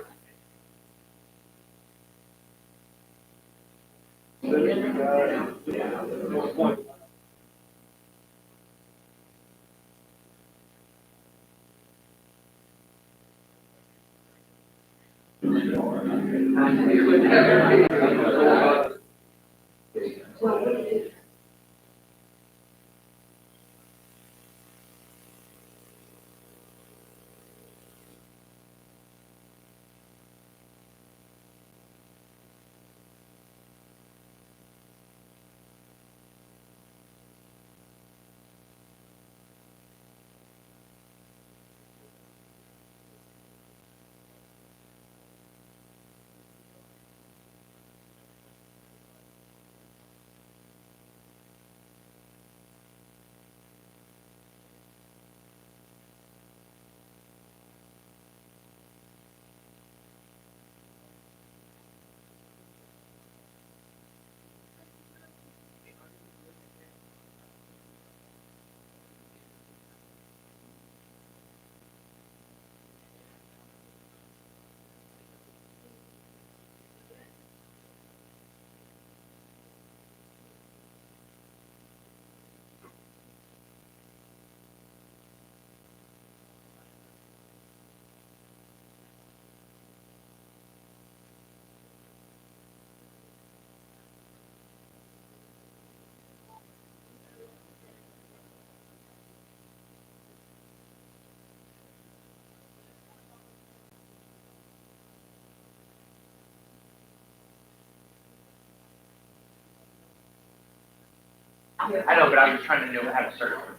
S2: I know, but I was trying to know how to search for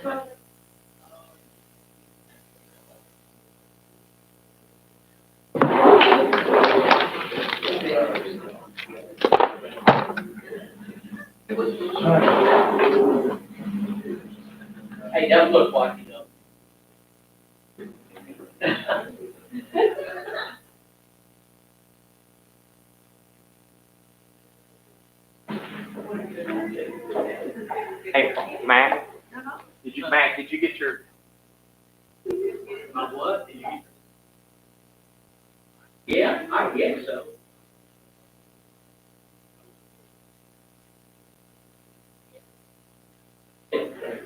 S2: that. Hey, don't look like you know. Hey, Matt, did you get your? My what? Did you get- Yeah, I guess so.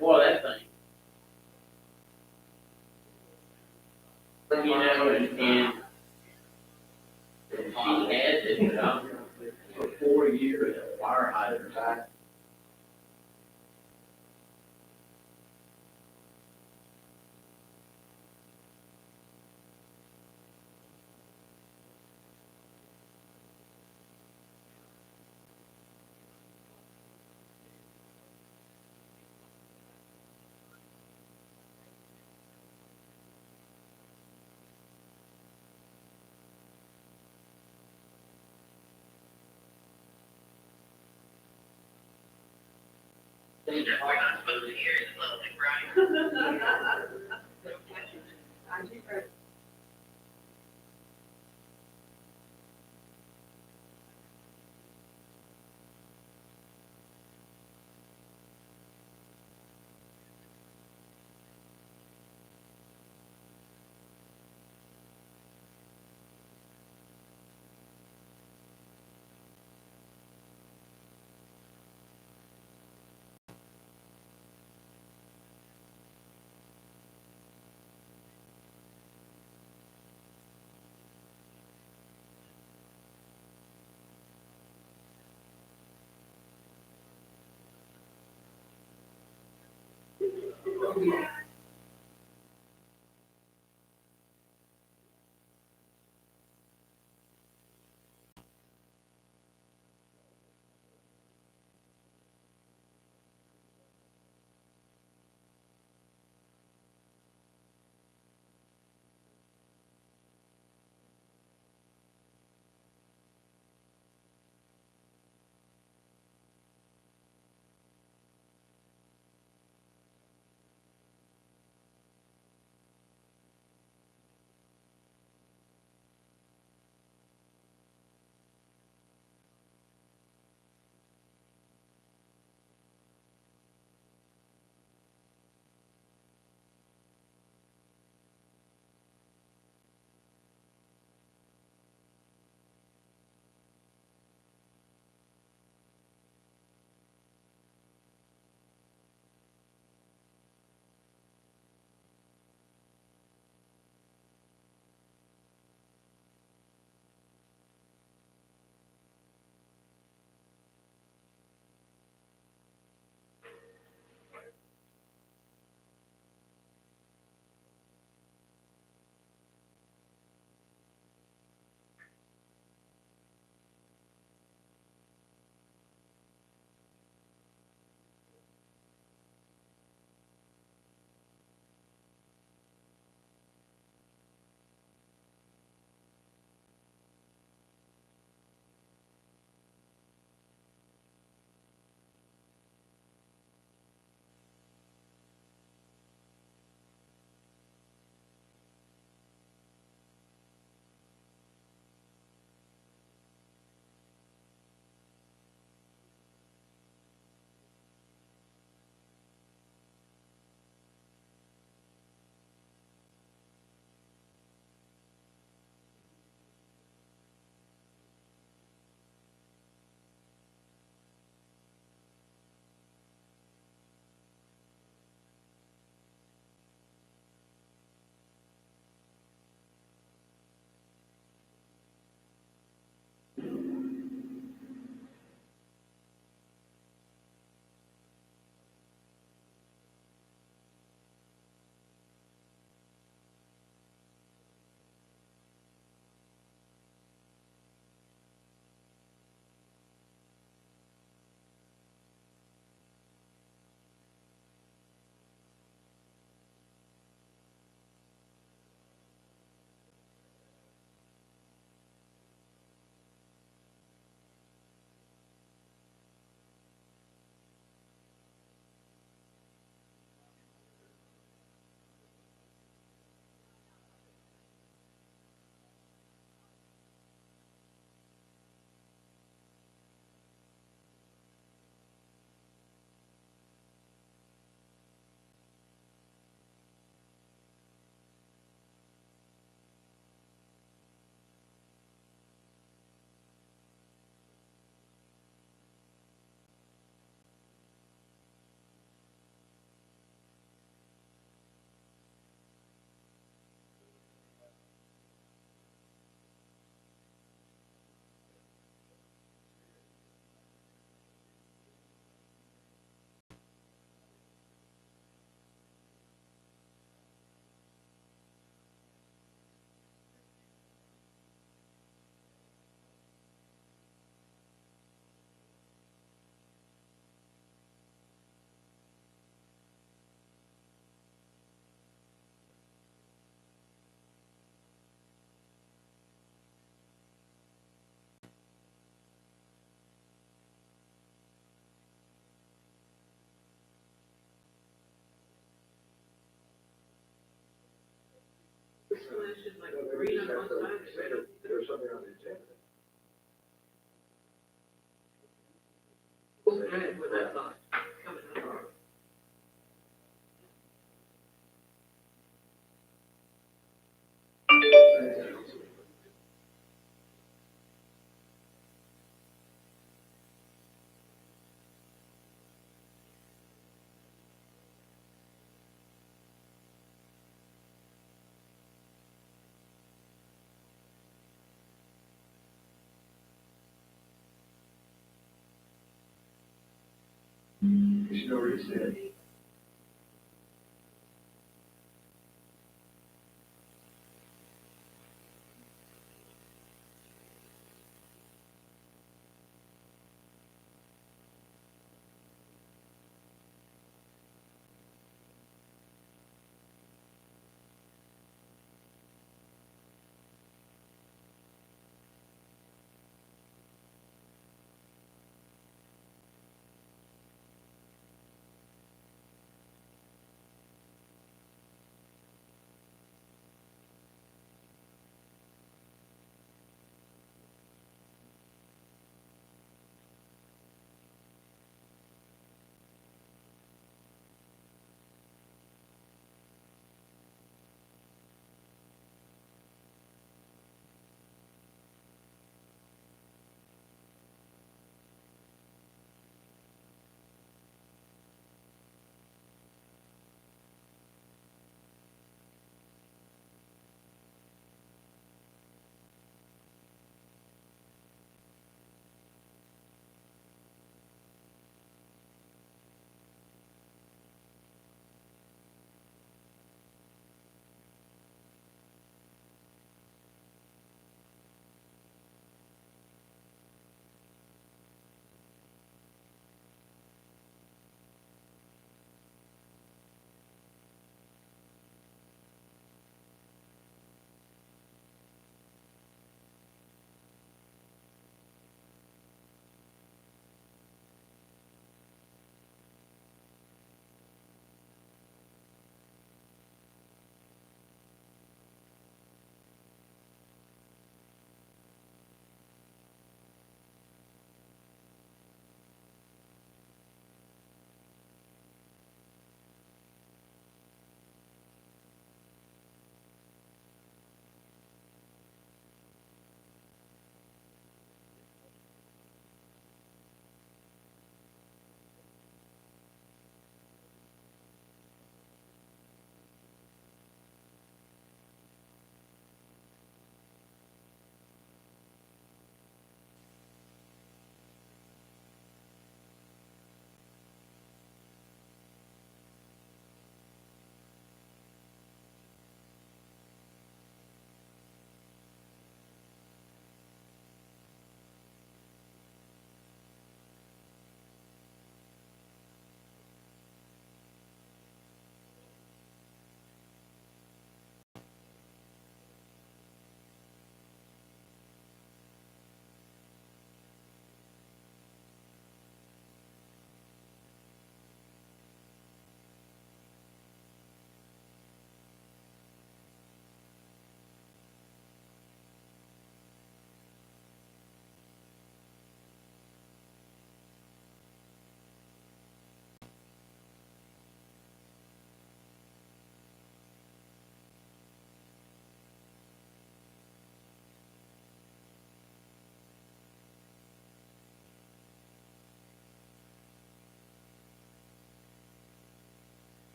S2: Boy, that thing. You know, and she had it, for 4 years, a fire hydrant.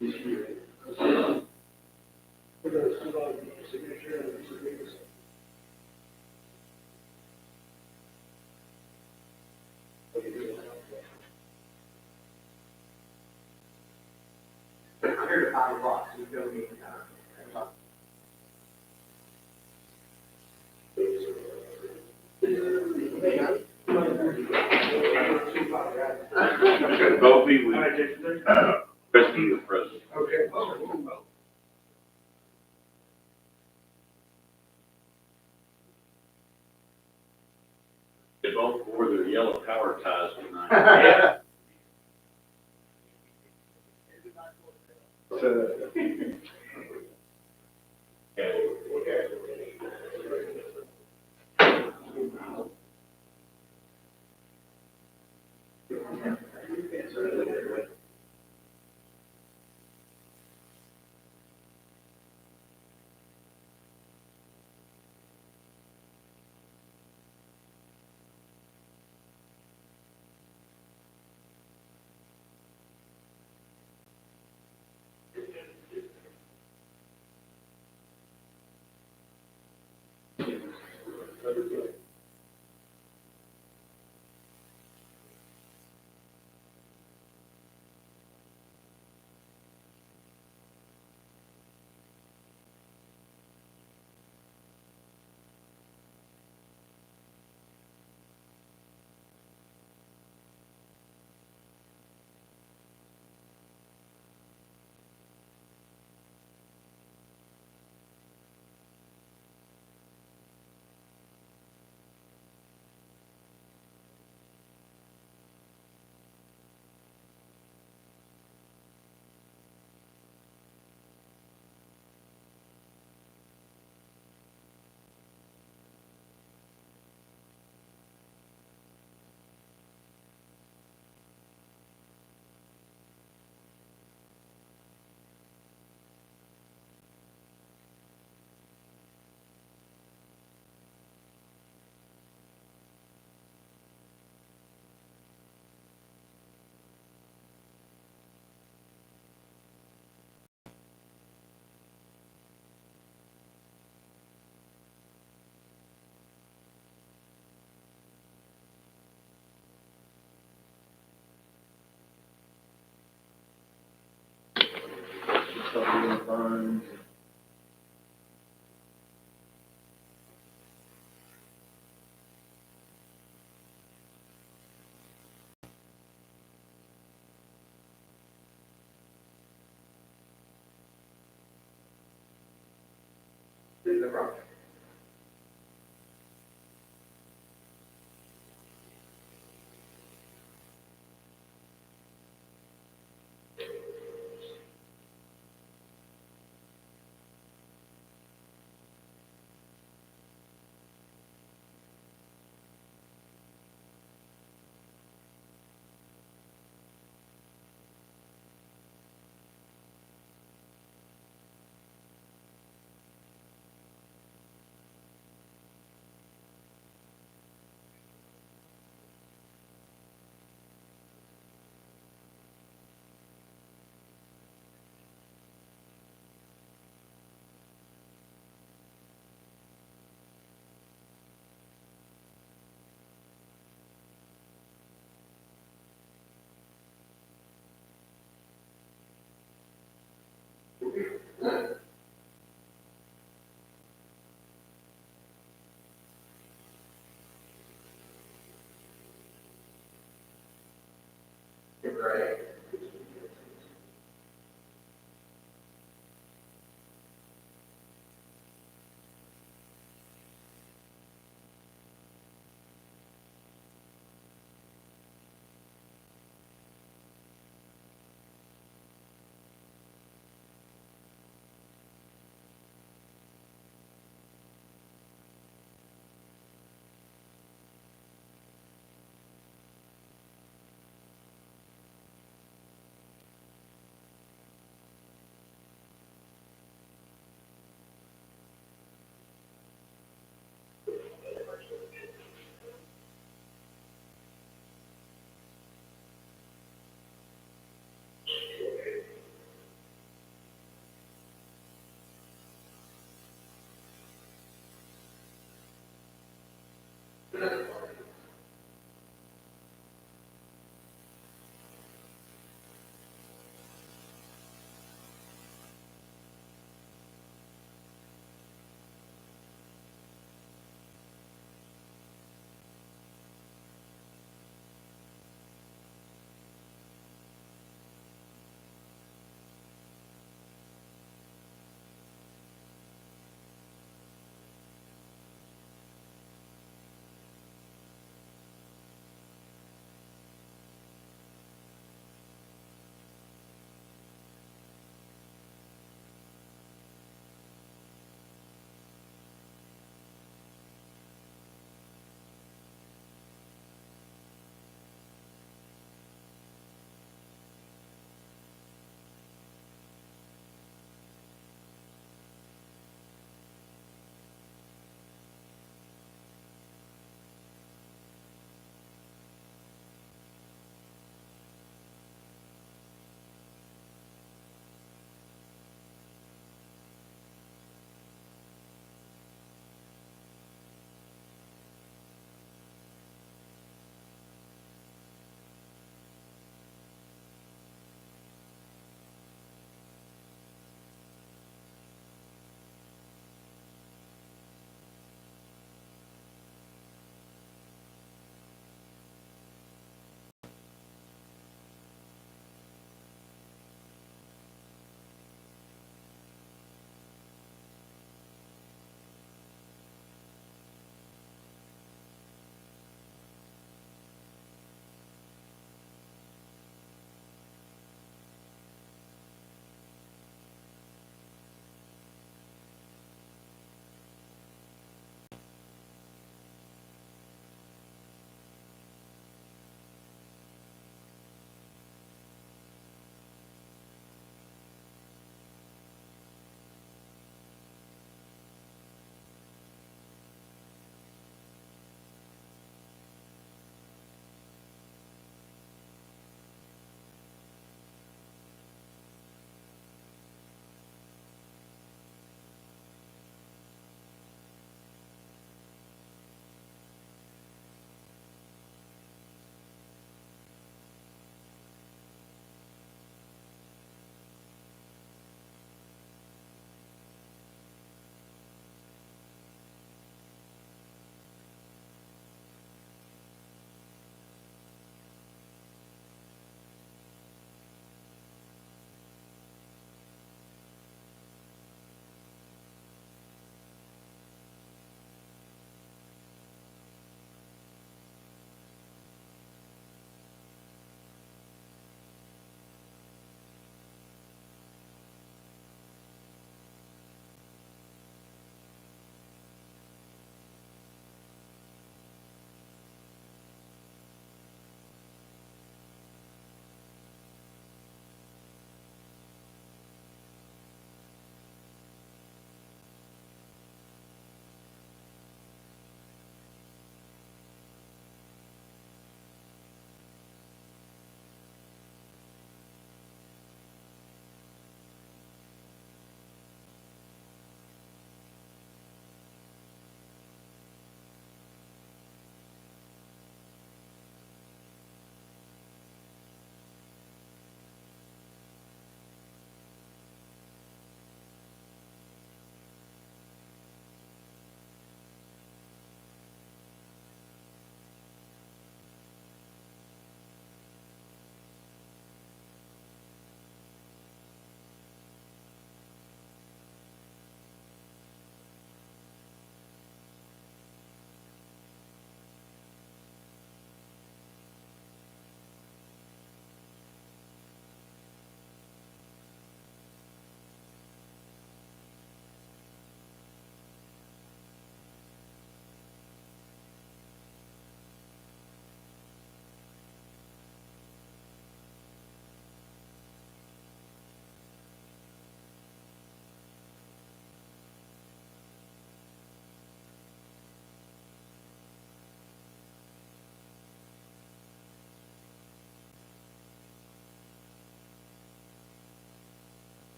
S3: Okay, Kobe, we, rescue you, President. Okay. They both wore their yellow power ties tonight.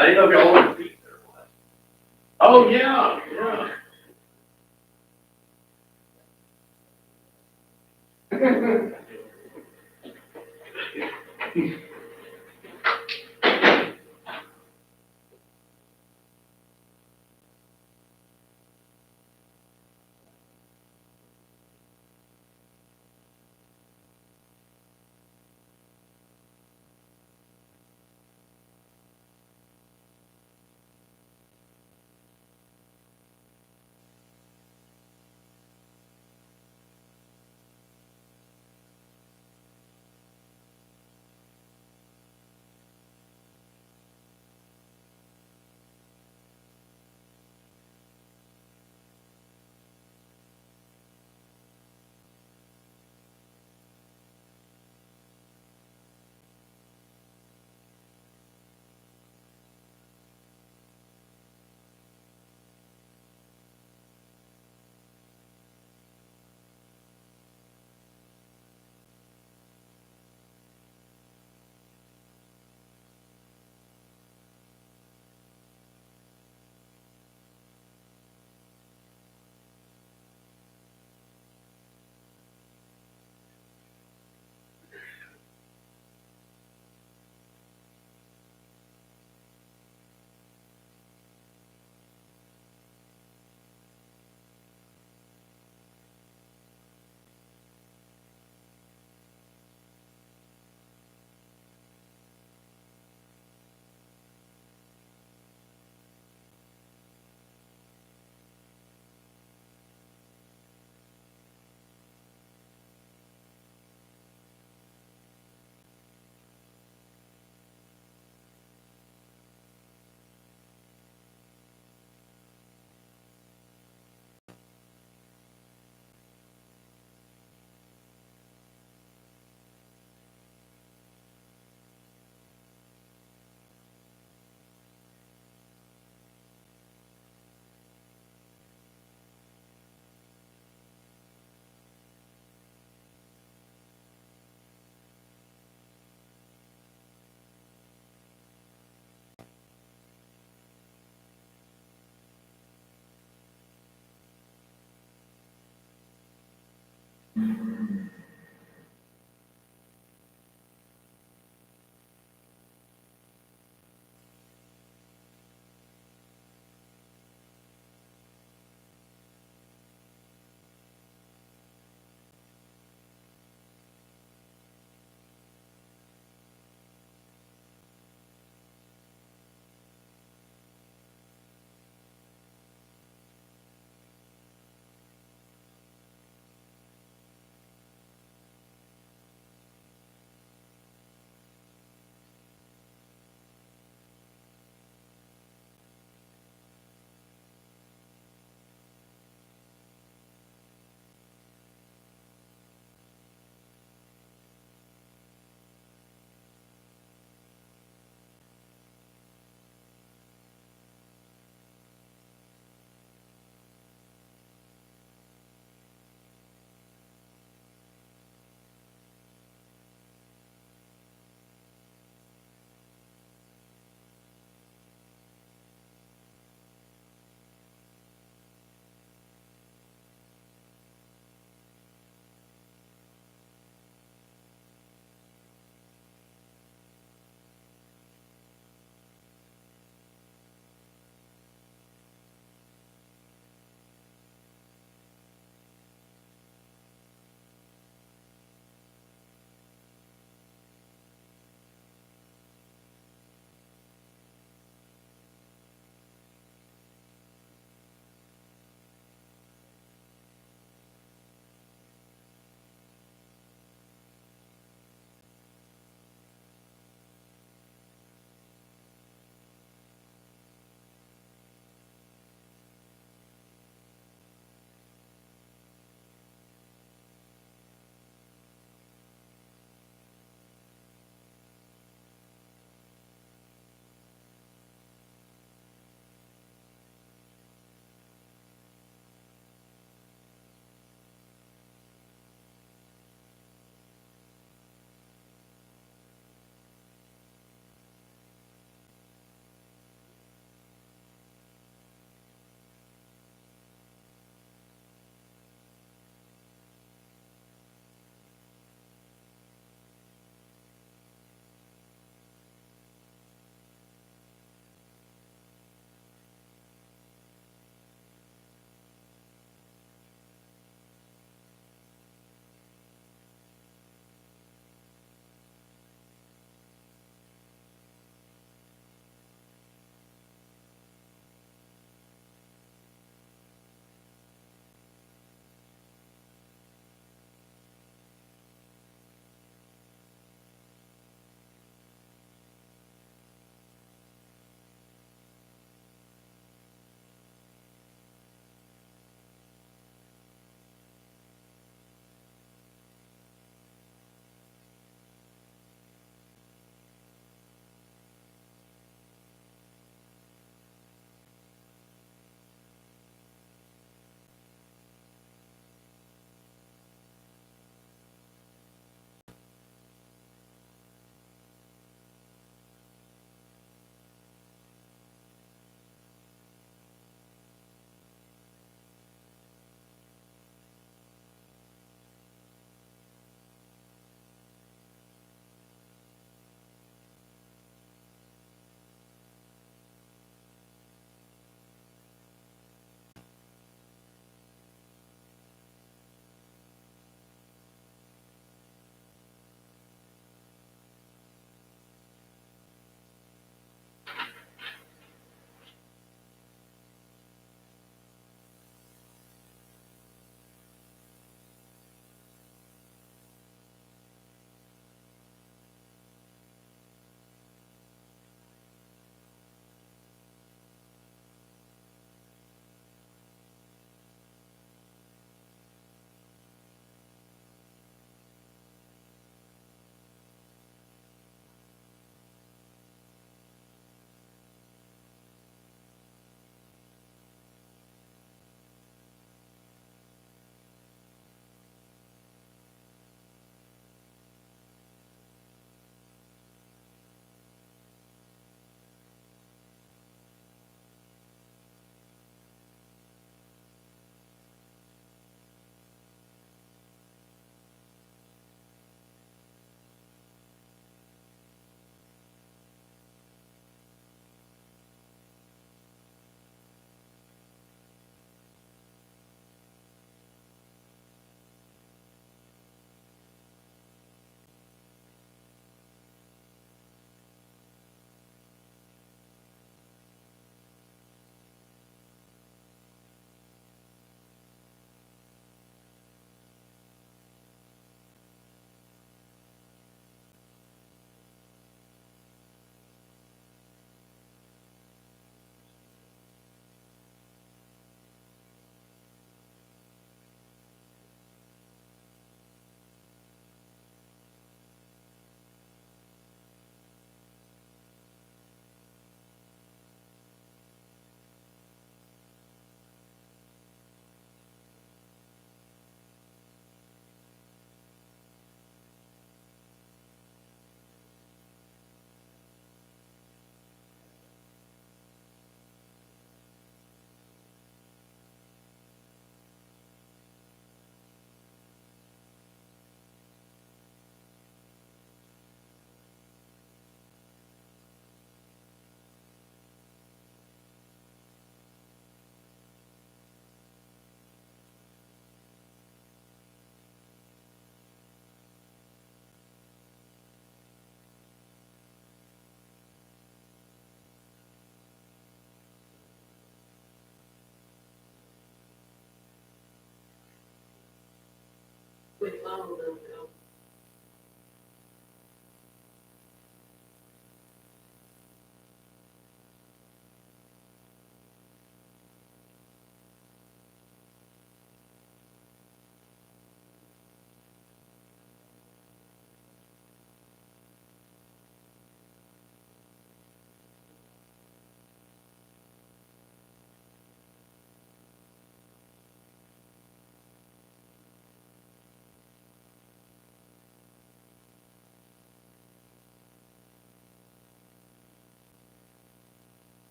S3: I didn't know if y'all wanted to be there or what. Oh, yeah, yeah.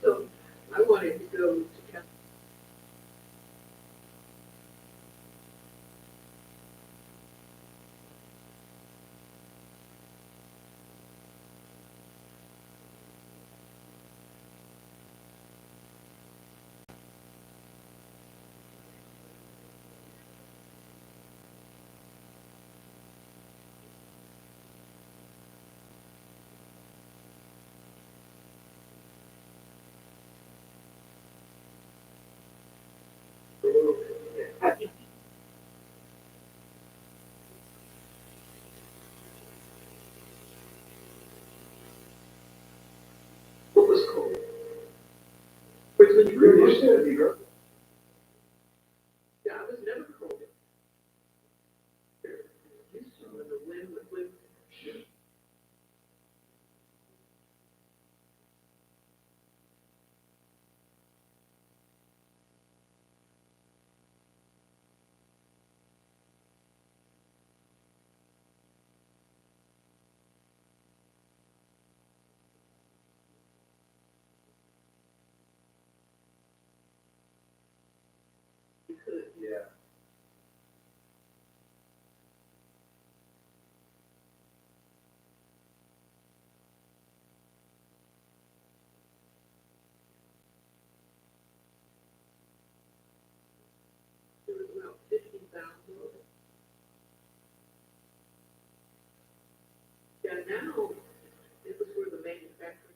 S3: So I wanted to go
S12: go to council. What was cold? Which was really good. Yeah, I was never cold. Used to when the wind would whip. Yeah. There was about 50,000 of it. Yeah, now, it was where the manufacturer.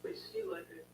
S12: Which you like it.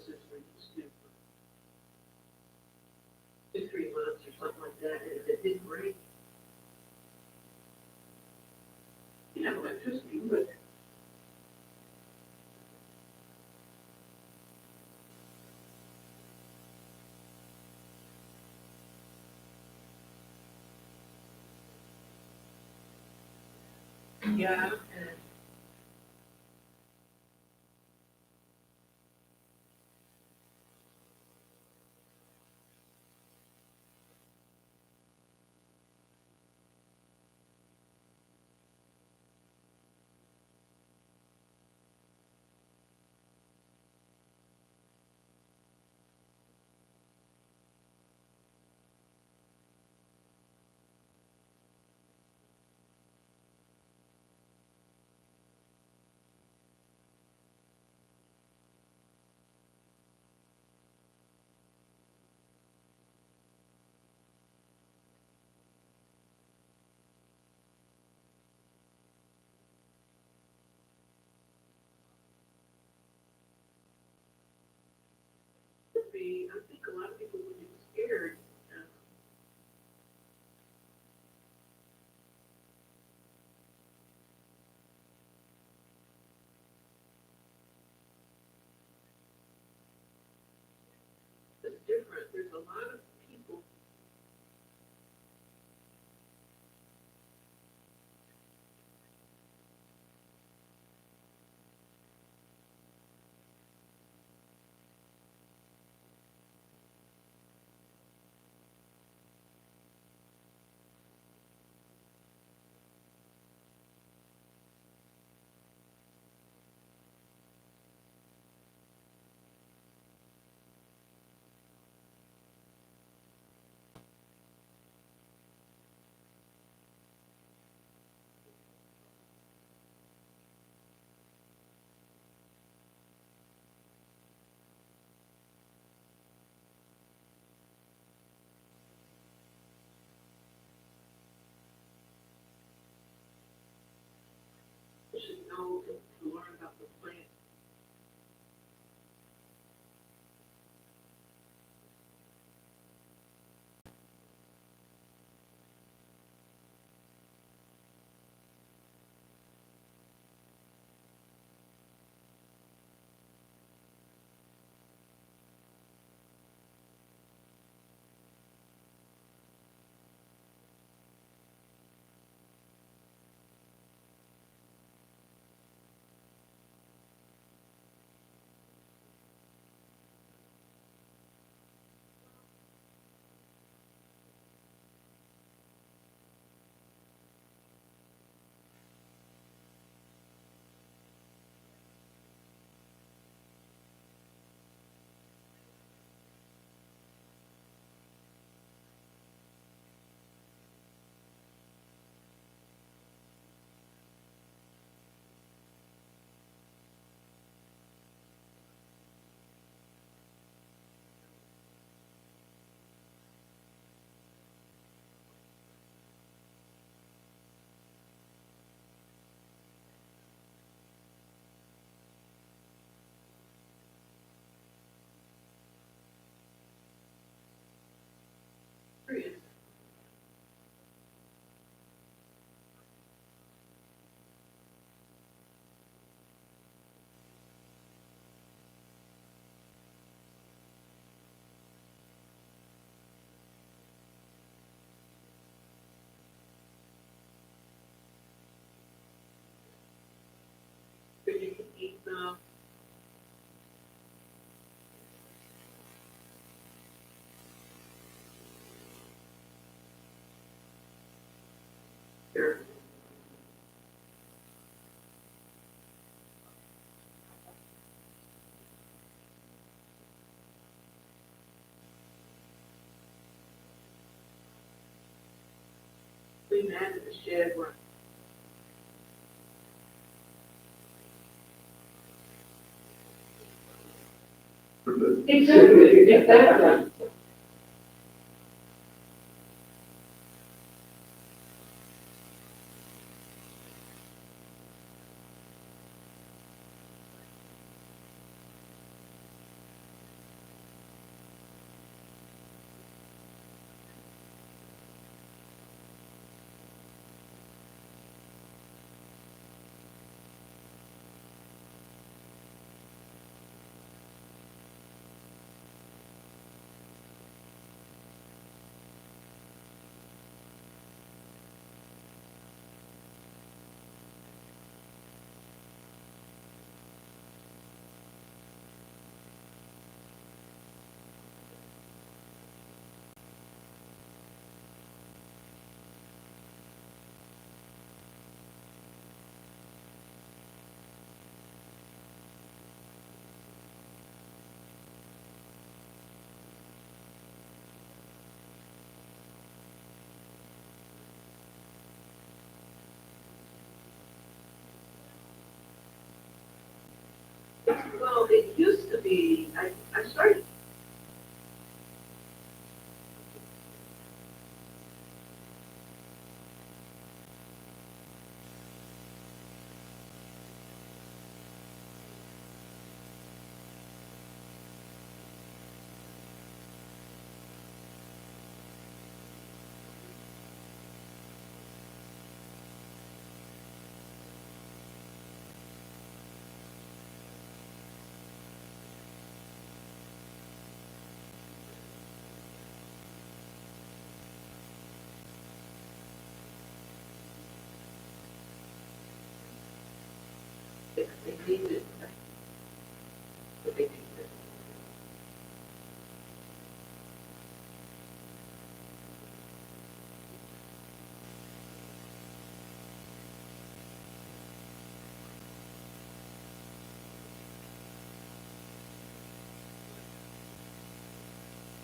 S13: since we used to, 2, 3 months or something like that, and if it didn't break, you know, electricity would. Yeah, and I think a lot of people would be scared. It's different. There's a lot of people. Should know to learn about the plant. Period. So you can eat some. Sure. Clean that in the shed where. Exactly, exactly. Well, it used to be, I started. They needed, but they needed.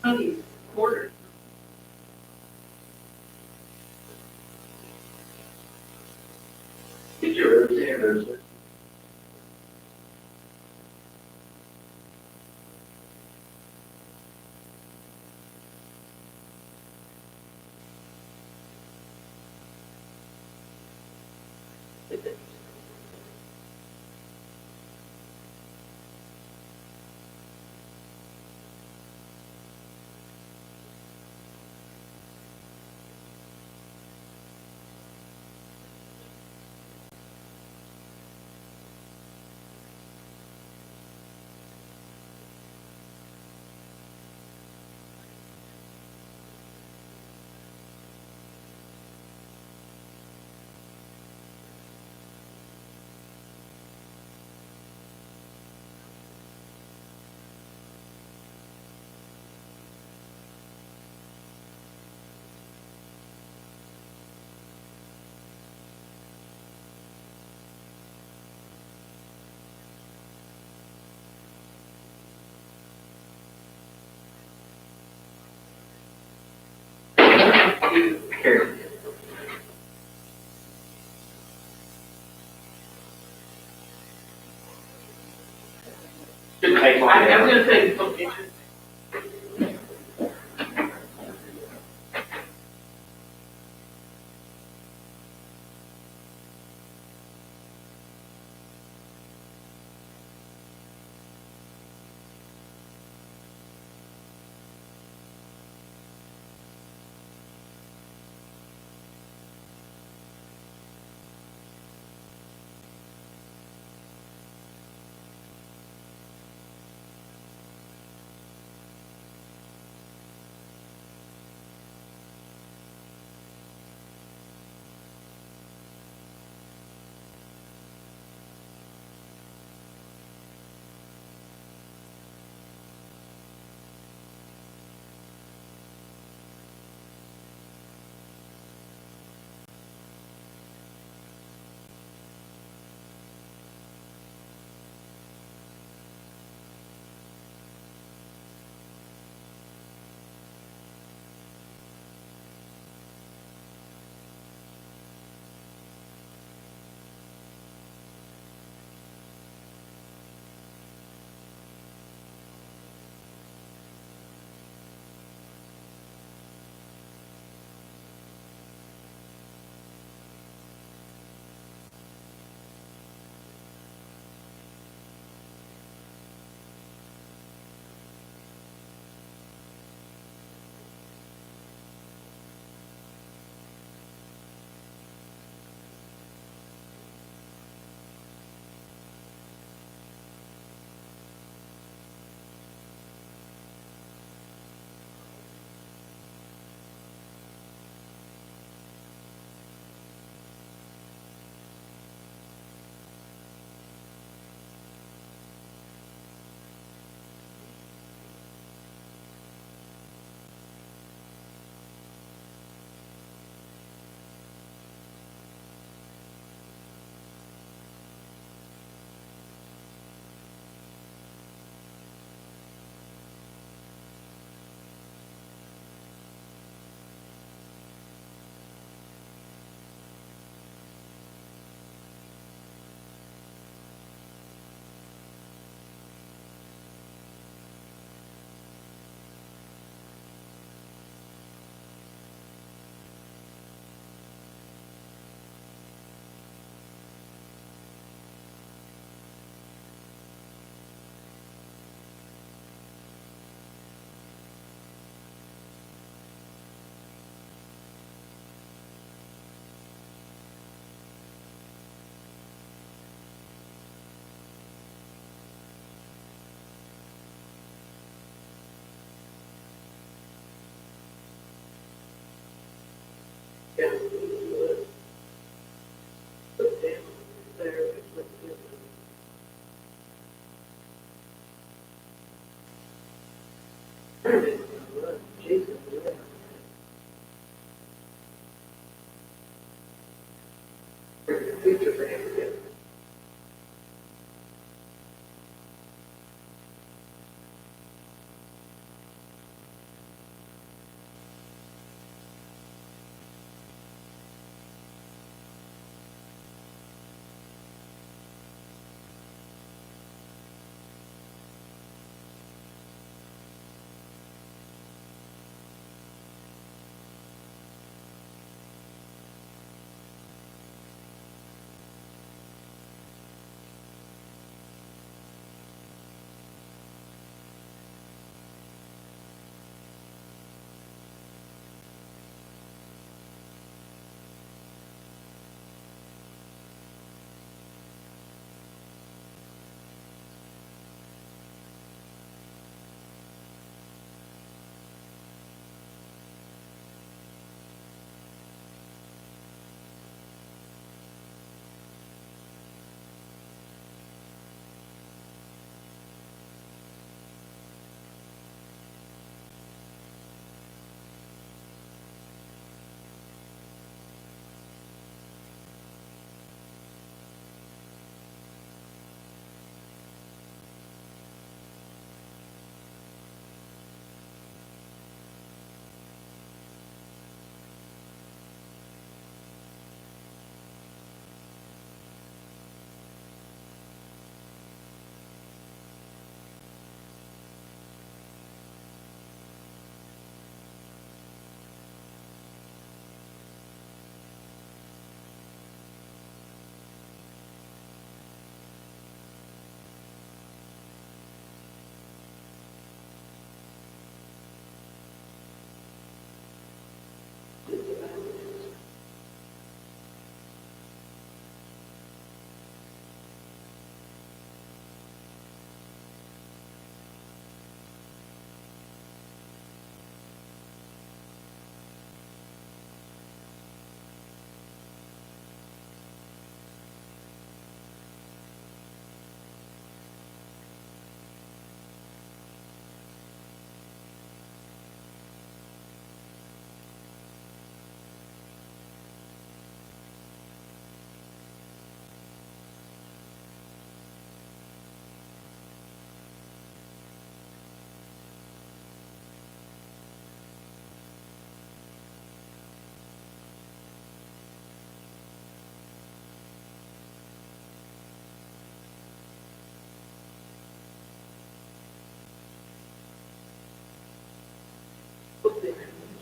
S13: Honey's quarter. Get your Roseanne. Here. I'm gonna say something. tournament. Jason, yeah. Future for him, yeah.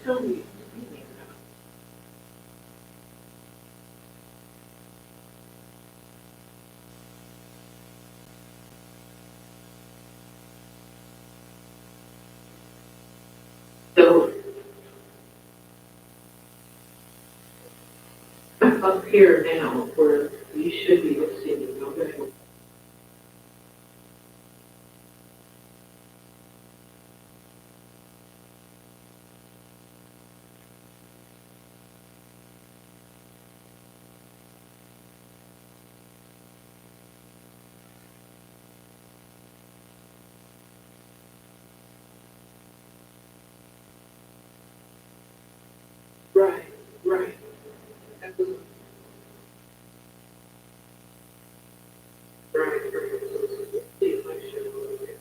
S13: Tell me. So, I'm up here now where you should be receiving, okay? Right, right. Absolutely. Right, right. The election, okay.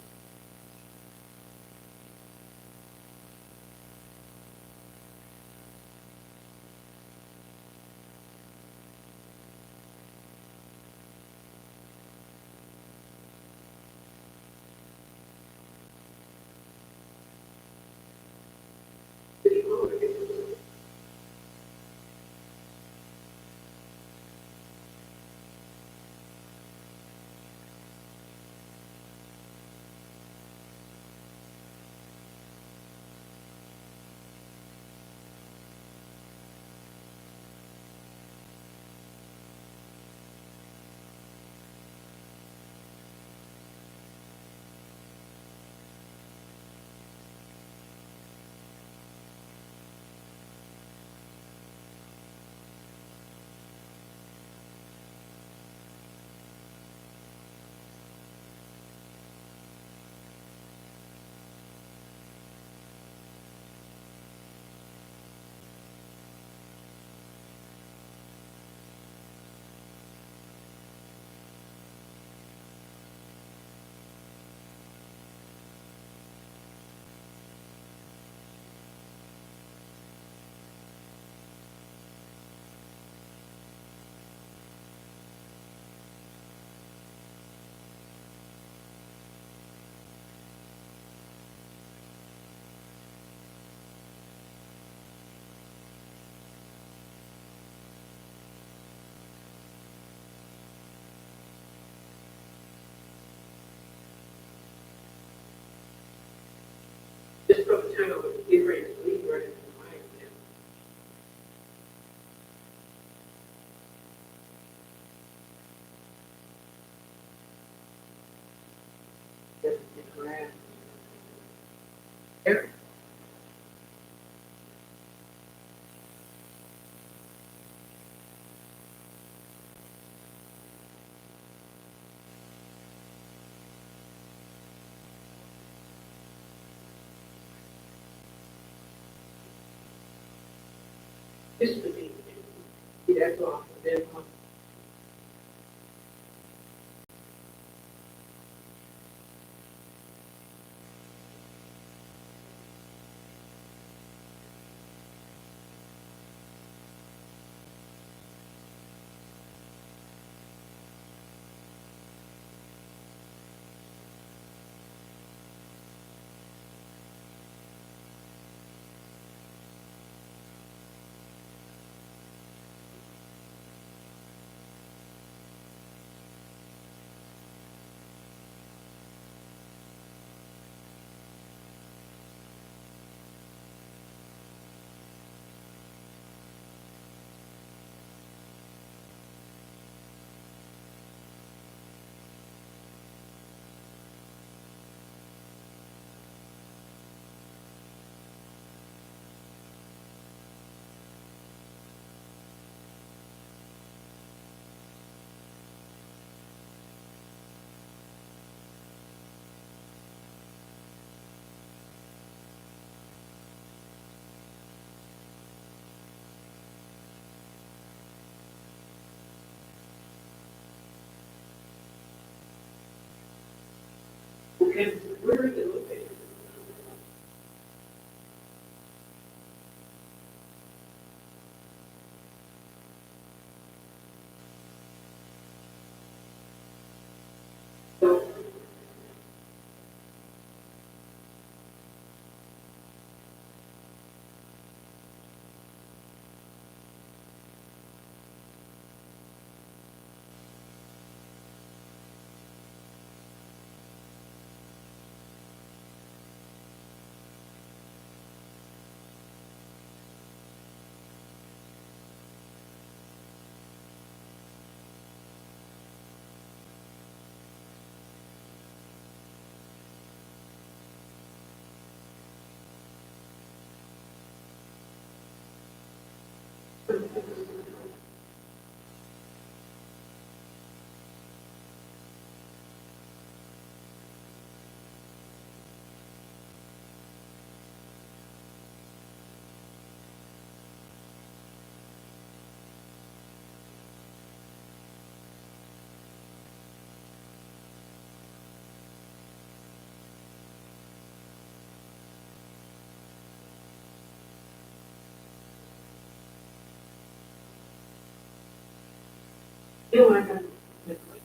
S13: City Hall, I guess. kind of a different league right in my opinion. Just the grass. There. This would be, that's all, there's one. And where is it located? So, you know, I got this way.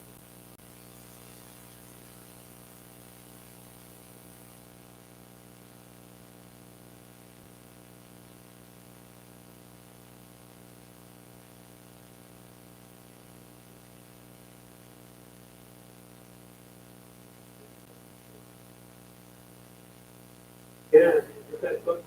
S13: Yeah, that's what.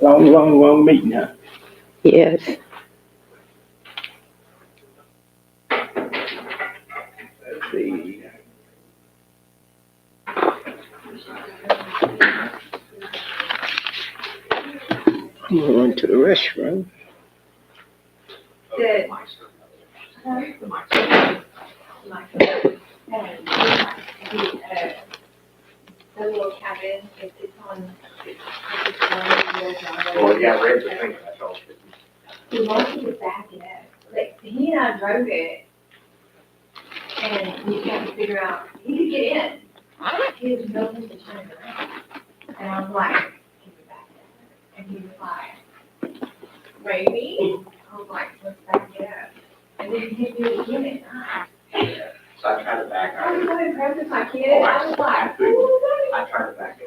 S3: Long meeting, huh?
S7: Yes.
S3: Let's see. I'm gonna run to the restroom.
S10: The, the little cabin, it's on.
S5: Well, yeah, I read the thing, that's all.
S10: He wanted to back it up, but he and I drove it, and we had to figure out, he could get in. He was building to turn it around, and I was like, can we back it up? And he was like, maybe? I was like, let's back it up. And then he did it again at night.
S5: So I tried to back
S10: I
S5: out.
S10: was so impressed with my kid, I was like, ooh,
S5: I tried to back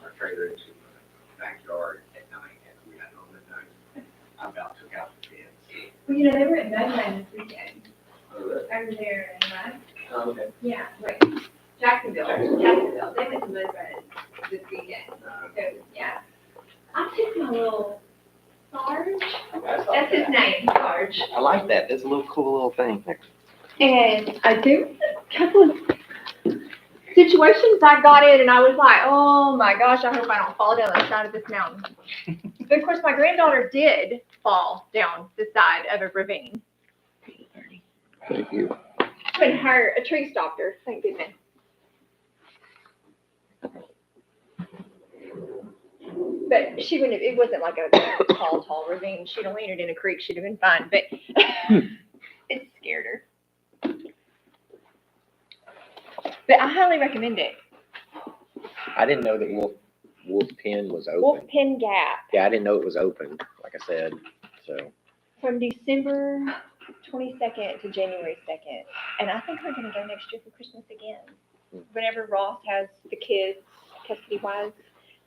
S5: our trailer into the backyard at night after we got home at night. I about took out the fence.
S10: well, you know, they were at Medland this weekend,
S5: Oh, really?
S10: over there in Mud.
S5: Oh, okay.
S10: Yeah, wait, Jacksonville, they went to Mud Run this weekend, so, yeah. I took my little Sarge, that's his name, Sarge,
S5: I like that. That's a little cool little thing.
S10: and I do a couple of situations I got in and I was like, oh my gosh, I hope I don't fall down the side of this mountain. But of course, my granddaughter did fall down the side of a ravine.
S3: Thank you.
S10: When a tree stopped her, thank goodness. But she wouldn't have, it wasn't like a tall ravine. She'd have landed in a creek, she'd have been fine, but it scared her. But I highly recommend it.
S5: I didn't know that Wolf Pen was
S10: Wolf
S5: open.
S10: Pen Gap
S5: Yeah, I didn't know it was open, like I said, so.
S10: from December 22nd to January 2nd. And I think we're gonna go next year for Christmas again. Whenever Ross has the kids custody-wise,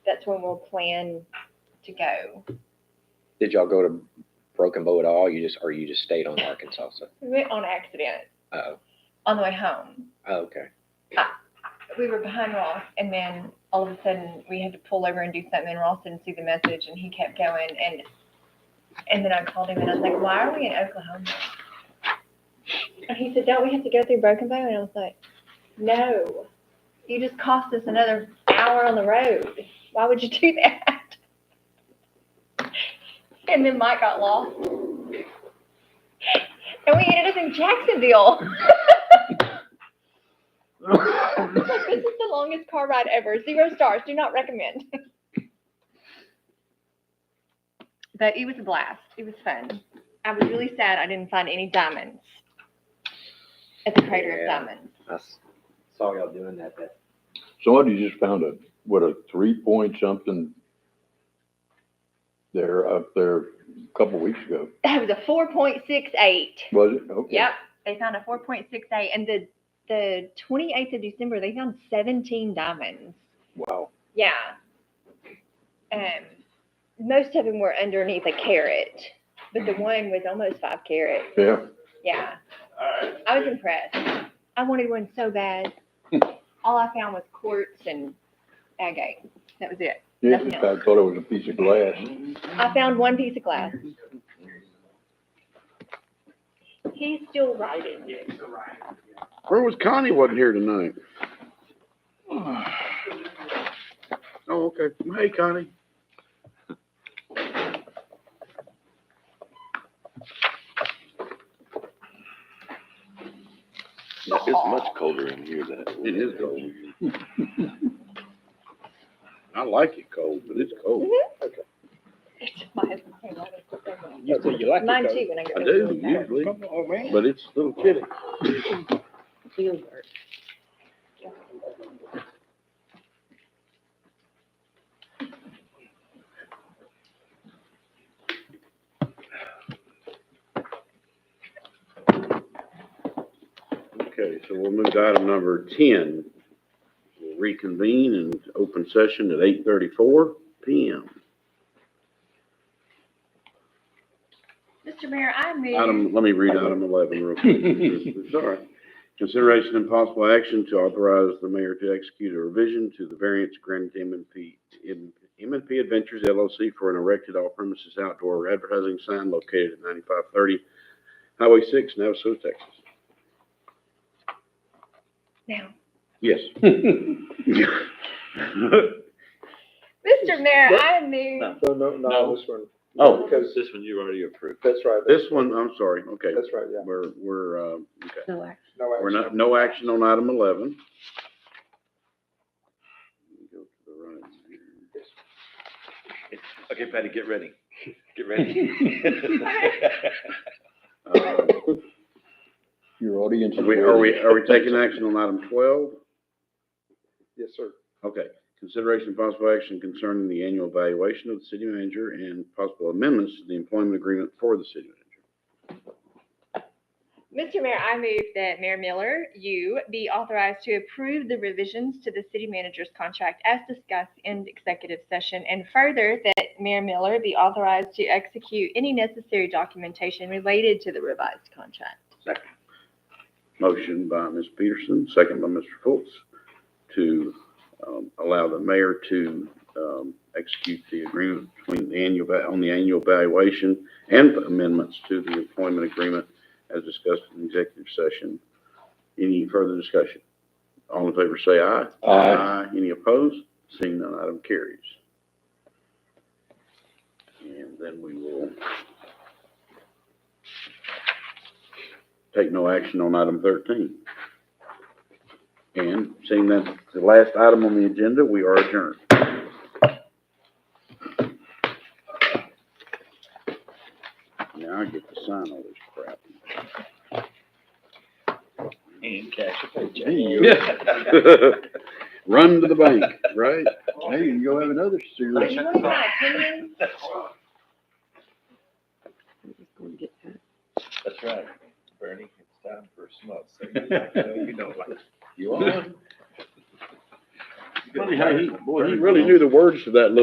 S10: that's when we'll plan to go.
S5: Did y'all go to Broken Bow at all? You just stayed on Arkansas? So?
S10: We went on accident
S5: Oh,
S10: on the way home.
S5: okay.
S10: We were behind Ross, and then all of a sudden we had to pull over and do something, and Ross didn't see the message, and he kept going, and then I called him, and I was like, why are we in Oklahoma? And he said, don't we have to go through Broken Bow? And I was like, no, you just cost us another hour on the road. Why would you do that? And then Mike got lost, and we ended up in Jacksonville. This is the longest car ride ever. 0 stars. Do not recommend. But it was a blast. It was fun. I was really sad I didn't find any diamonds at the Crater of Diamonds.
S5: I saw y'all doing that.
S11: Somebody just found a 3-point something up there a couple weeks ago.
S10: That was a 4.68.
S11: Was it? Okay.
S10: Yep. They found a 4.68. And the 28th of December, they found 17 diamonds.
S11: Wow.
S10: Yeah. Most of them were underneath a carat, but the one was almost 5 carats.
S11: Yeah.
S10: Yeah. I was impressed. I wanted one so bad. All I found was quartz and agate. That was it.
S11: Yeah,
S10: Nothing
S11: I
S10: else.
S11: thought it was a piece of glass.
S10: I found one piece of glass. He's still writing.
S1: Where was Connie? Wasn't here tonight. Oh, okay. Hey, Connie.
S8: Yeah, it's much colder in here than
S1: It is cold. I like it cold, but it's cold.
S10: It's my husband's favorite.
S3: You said you like it,
S10: Mine
S3: though.
S10: too when I get
S1: I
S10: ready to
S1: do,
S10: go back.
S1: usually,
S3: Oh, man.
S1: but it's a little chilly. Okay, so we'll move to item number 10. We'll reconvene in open session at 8:34 PM.
S10: Mr. Mayor, I move.
S1: Let me read item 11 real quick. It's all right. Consideration and possible action to authorize the mayor to execute a revision to the variance granted M&P Adventures LLC for an erected all-premises outdoor advertising sign located at 9530 Highway 6, Navasota, Texas.
S10: Now,
S1: Yes.
S10: Mr. Mayor, I move,
S11: No, this one.
S1: Oh.
S11: Because,
S8: This one you already approved.
S11: that's right.
S1: This one, I'm sorry, okay.
S11: That's right, yeah.
S1: We're, okay.
S7: No action.
S11: No
S1: We're
S11: action.
S1: not, no action on item 11. Go to the right here.
S8: Okay, Patty, get ready. Get ready.
S11: Your audience.
S1: Are we taking action on item 12?
S11: Yes, sir.
S1: Okay. Consideration of possible action concerning the annual evaluation of the city manager and possible amendments to the employment agreement for the city manager.
S10: Mr. Mayor, I move that Mayor Miller, you be authorized to approve the revisions to the city manager's contract as discussed in executive session, and further that Mayor Miller be authorized to execute any necessary documentation related to the revised contract.
S1: Motion by Ms. Peterson, second by Mr. Fultz, to allow the mayor to execute the agreement between the annual evaluation and amendments to the employment agreement as discussed in executive session. Any further discussion? All in favor say aye.
S11: Aye.
S1: Any opposed? Seeing none, item carries. And then we will take no action on item 13. And seeing that the last item on the agenda, we are adjourned. Now I get to sign all this crap.
S8: And cash a paycheck.
S1: Run to the bank, right?
S11: Hey, you can go have another cigarette.
S10: You want my opinion?
S7: I'm just going to get that.
S8: That's right, Bernie, it's time for a smoke. So you don't like it. You on?
S1: Funny how he really knew the words to that little